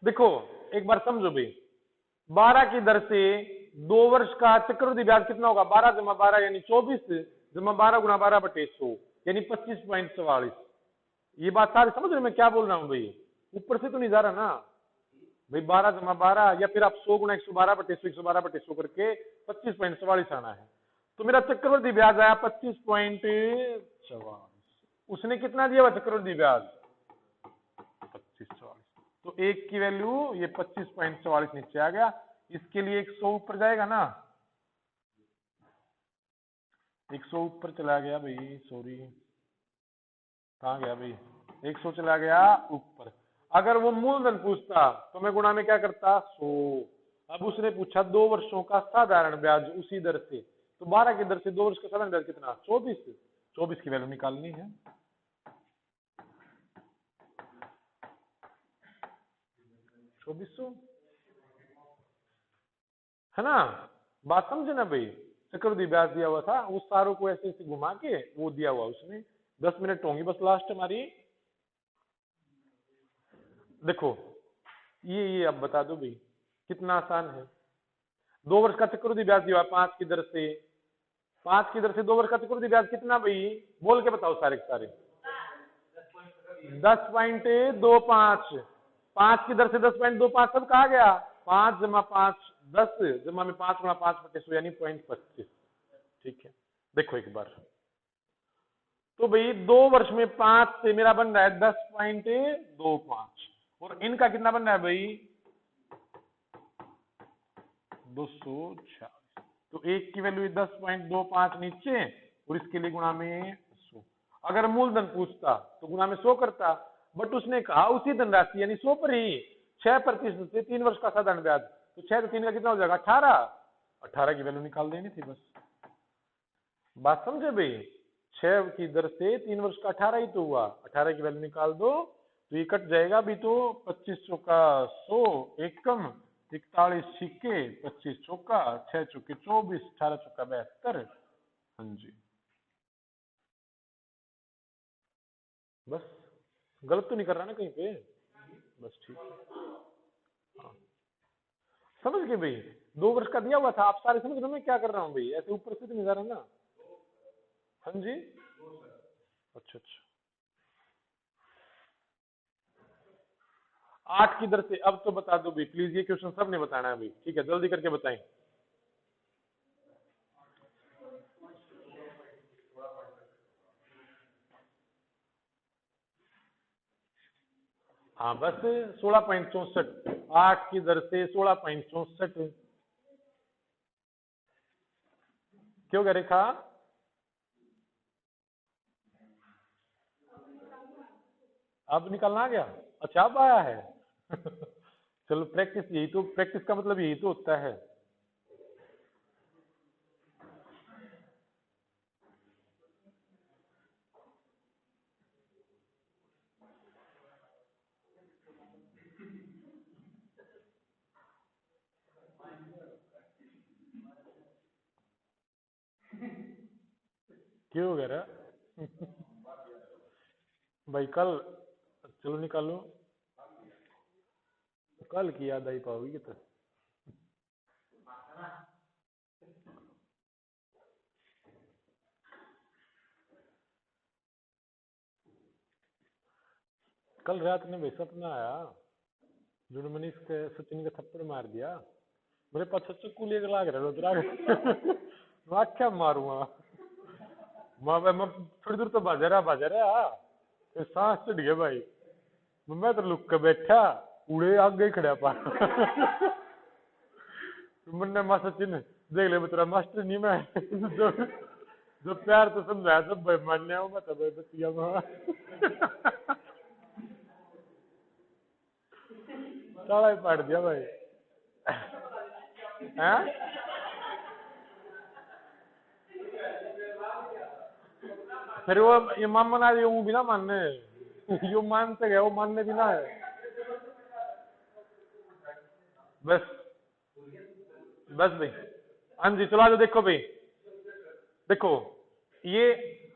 देखो एक बार समझो भाई, 12 की दर से 2 वर्ष का चक्रवृद्धि ब्याज कितना होगा, 12 जमा 12 यानी 24 जमा 12 गुणा 12 बटे 100 यानी 25.44। ये बात सारी समझ रहे मैं क्या बोल रहा हूँ भाई, ऊपर से तो नहीं जा रहा ना भाई। 12 जमा 12 या फिर आप 100 गुणा 112 बटे 100, 112 बटे 100 करके 25.44 आना है। तो मेरा चक्रवृद्धि ब्याज आया 25.44। उसने कितना दिया हुआ चक्रवृद्धि ब्याज 25.44। तो एक की वैल्यू ये 25.44 नीचे आ गया। इसके लिए 100 ऊपर जाएगा ना, 100 ऊपर चला गया भाई, सॉरी कहाँ गया भाई, 100 चला गया ऊपर। अगर वो मूलधन पूछता तो मैं गुणा में क्या करता 100। अब उसने पूछा 2 वर्षों का साधारण ब्याज उसी दर से, तो 12 की दर से 2 वर्ष का साधारण ब्याज कितना 24। 24 की वैल्यू निकालनी है। 2400 है ना, बात समझे ना भाई। चक्रवृद्धि ब्याज दिया हुआ था, उस सारों को ऐसे ऐसे घुमा के वो दिया हुआ उसने। 10 मिनट होंगी बस लास्ट हमारी। देखो ये अब बता दो भाई, कितना आसान है। 2 वर्ष का चक्रवृद्धि ब्याज दिया हुआ 5 की दर से, 5 की दर से 2 वर्ष का चक्रवृद्धि ब्याज कितना भाई, बोल के बताओ सारे के सारे। 10.25। 5 की दर से 10.25 सब कहा गया, 5 जमा 5 10 जमा में 5 गुणा 5 बटे 100 यानी 0.25। ठीक है, देखो एक बार तो भाई 2 वर्ष में 5 से मेरा बन रहा है 10.25 और इनका कितना बन रहा है भाई 246। तो एक की वैल्यू 10.25 नीचे और इसके लिए गुणा में 100। अगर मूलधन पूछता तो गुणा में 100 करता, बट उसने कहा उसी धनराशि यानी 100 पर ही 6% से 3 वर्ष का साधारण ब्याज, तो 6 से 3 का कितना हो जाएगा 18 की वैल्यू निकाल देनी थी बस। बात समझे भाई, 6 की दर से 3 वर्ष का 18 ही तो हुआ, 18 की वैल्यू निकाल दो तो ये कट जाएगा भी। तो 2500 का 100 एक कम, 41 सिक्के 25 चौका 6 चौके 24 18 चौका 72। हाँ जी, बस गलत तो नहीं कर रहा ना कहीं पे, बस ठीक है। हाँ। समझ गए भाई, 2 वर्ष का दिया हुआ था, आप सारे समझ रहे हो मैं क्या कर रहा हूँ भाई, ऐसे ऊपर से तो नहीं जा रहा ना। हाँ जी, अच्छा अच्छा। 8 की दर से, अब तो बता दो भाई प्लीज, ये क्वेश्चन सब ने बताना है भाई, ठीक है जल्दी करके बताएं। हाँ बस 16.64, 8 की दर से 16.64। क्यों क्या रेखा, अब निकलना आ गया? अच्छा अब आया है। चलो प्रैक्टिस, यही तो प्रैक्टिस का मतलब यही तो होता है। क्यों वगैरह? भाई कल, चलो निकालो, कल की याद आई पाओगी तो। कल रात में भाई सपना आया, जो मनीष के सचिन का थप्पड़ मार दिया, मेरे पास चक्कू लेकर लाग रहा है। मैं क्या मारूंगा? मैं थोड़ी दूर तो बाजा रहा, फिर सांस चढ़ गया भाई। मैं तो लुक के बैठा, उड़े आगे ही खड़ा पा। मैंने मां सचिन देख ले तेरा मास्टर नहीं मैं। जो प्यार तो समझाया सब भाई मान्य हो, मैं तो भाई बतिया वहां साला ही पाट दिया भाई। हैं? फिर वो ये मान मना रही हूँ भी ना मानने, यो मानते गए वो मानने भी ना है। बस बस भाई, हाँ जी चलो आज देखो भाई, देखो ये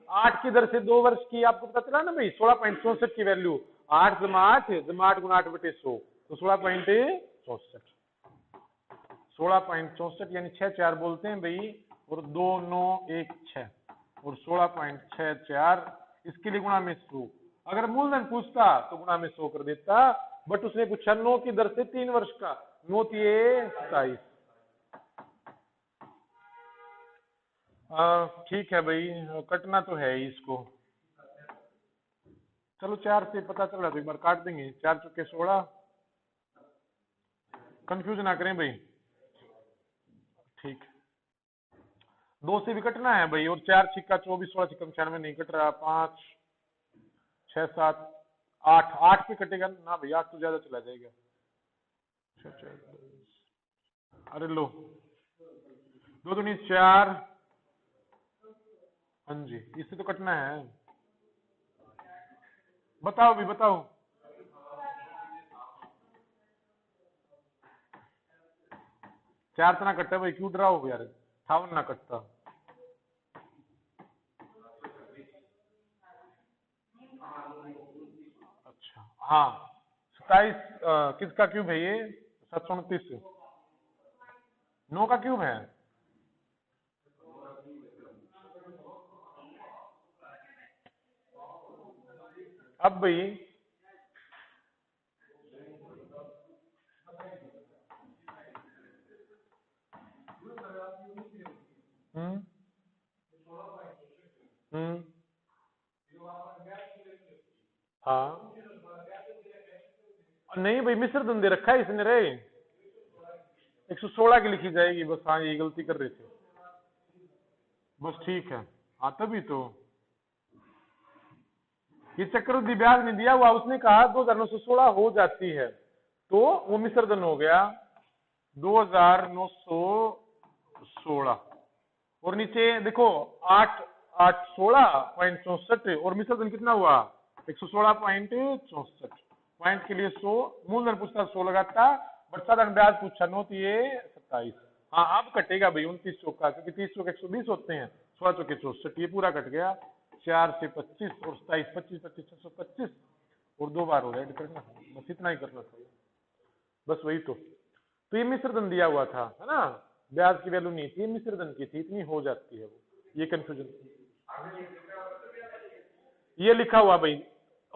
8 की दर से 2 वर्ष की आपको पता चला ना भाई, 16.64 की वैल्यू, 8 जमा 8 जमा 8 गुना 8 बटे 100, तो 16.64, 16.64 यानी 6 4 बोलते हैं भाई, और 2 9 1 6 और 16.64, इसके लिए गुणा में 100। अगर मूलधन पूछता तो गुणा में 100 कर देता, बट उसने पूछा 9 की दर से 3 वर्ष का, 9 तिये 27। ठीक है भाई, कटना तो है ही इसको। चलो 4 से पता चल रहा तो एक बार काट देंगे, 4 चुके 16, कंफ्यूज ना करें भाई, ठीक। 2 से भी कटना है भाई, और 4 छिक्का 24, 16 छिक्का 96 नहीं कट रहा, 5 6 7 8, 8 पे कटेगा ना भाई, 8 तो ज्यादा चला जाएगा। 6 4 अरे लो, 2 दूनी 4, हाँ जी इससे तो कटना है, बताओ भी बताओ। 4 तो ना कटता भाई, क्यों डरा हो यार, 58 ना कटता। अच्छा हाँ, 27 किसका क्यूब है ये? 729, 9 का क्यूब है। अब भाई हम्म हम्म हाँ नहीं भाई, मिश्र धन दे रखा है इसने रे, 116 की लिखी जाएगी बस, हाँ ये गलती कर रहे थे बस, ठीक है। हाँ तभी तो, ये चक्रवृद्धि ब्याज नहीं दिया हुआ, उसने कहा 2916 हो जाती है, तो वो मिश्र धन हो गया 2916, और नीचे देखो 8 8 16.64, और मिश्र धन कितना हुआ? 116.64, पॉइंट के लिए 100, मूलधन पूछता 100 लगाता, बट साधारण ब्याज पूछा 9 ये 27। हाँ अब कटेगा भाई 29 चौका, क्योंकि 30 चौके 120 होते हैं, 16 चौके 64, ये पूरा कट गया। 4 से 25 और 27, 25 25 625, और 2 बार हो गया, ऐड करना, बस इतना ही करना था, बस वही तो ये मिश्रधन दिया हुआ था है ना, ब्याज की वैल्यू नहीं थी, मिश्रधन की थी, इतनी हो जाती है वो, ये कंफ्यूजन, ये लिखा हुआ भाई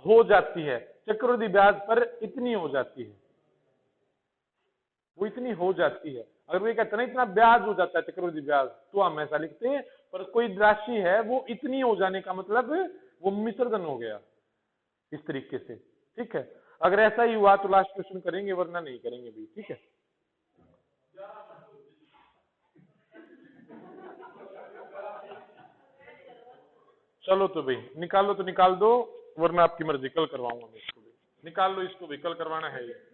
हो जाती है, चक्रवृद्धि ब्याज पर इतनी हो जाती है, वो इतनी हो जाती है। अगर वो कहते ना इतना ब्याज हो जाता है चक्रवृद्धि ब्याज, तो हम ऐसा लिखते हैं, पर कोई राशि है वो इतनी हो जाने का मतलब वो मिश्रधन हो गया, इस तरीके से, ठीक है। अगर ऐसा ही हुआ तो लास्ट क्वेश्चन करेंगे, वरना नहीं करेंगे भी, ठीक है। चलो तो भाई निकालो तो निकाल दो, वरना आपकी मर्जी, कल करवाऊंगा मैं इसको भी। निकाल लो इसको भी, कल करवाना है ये।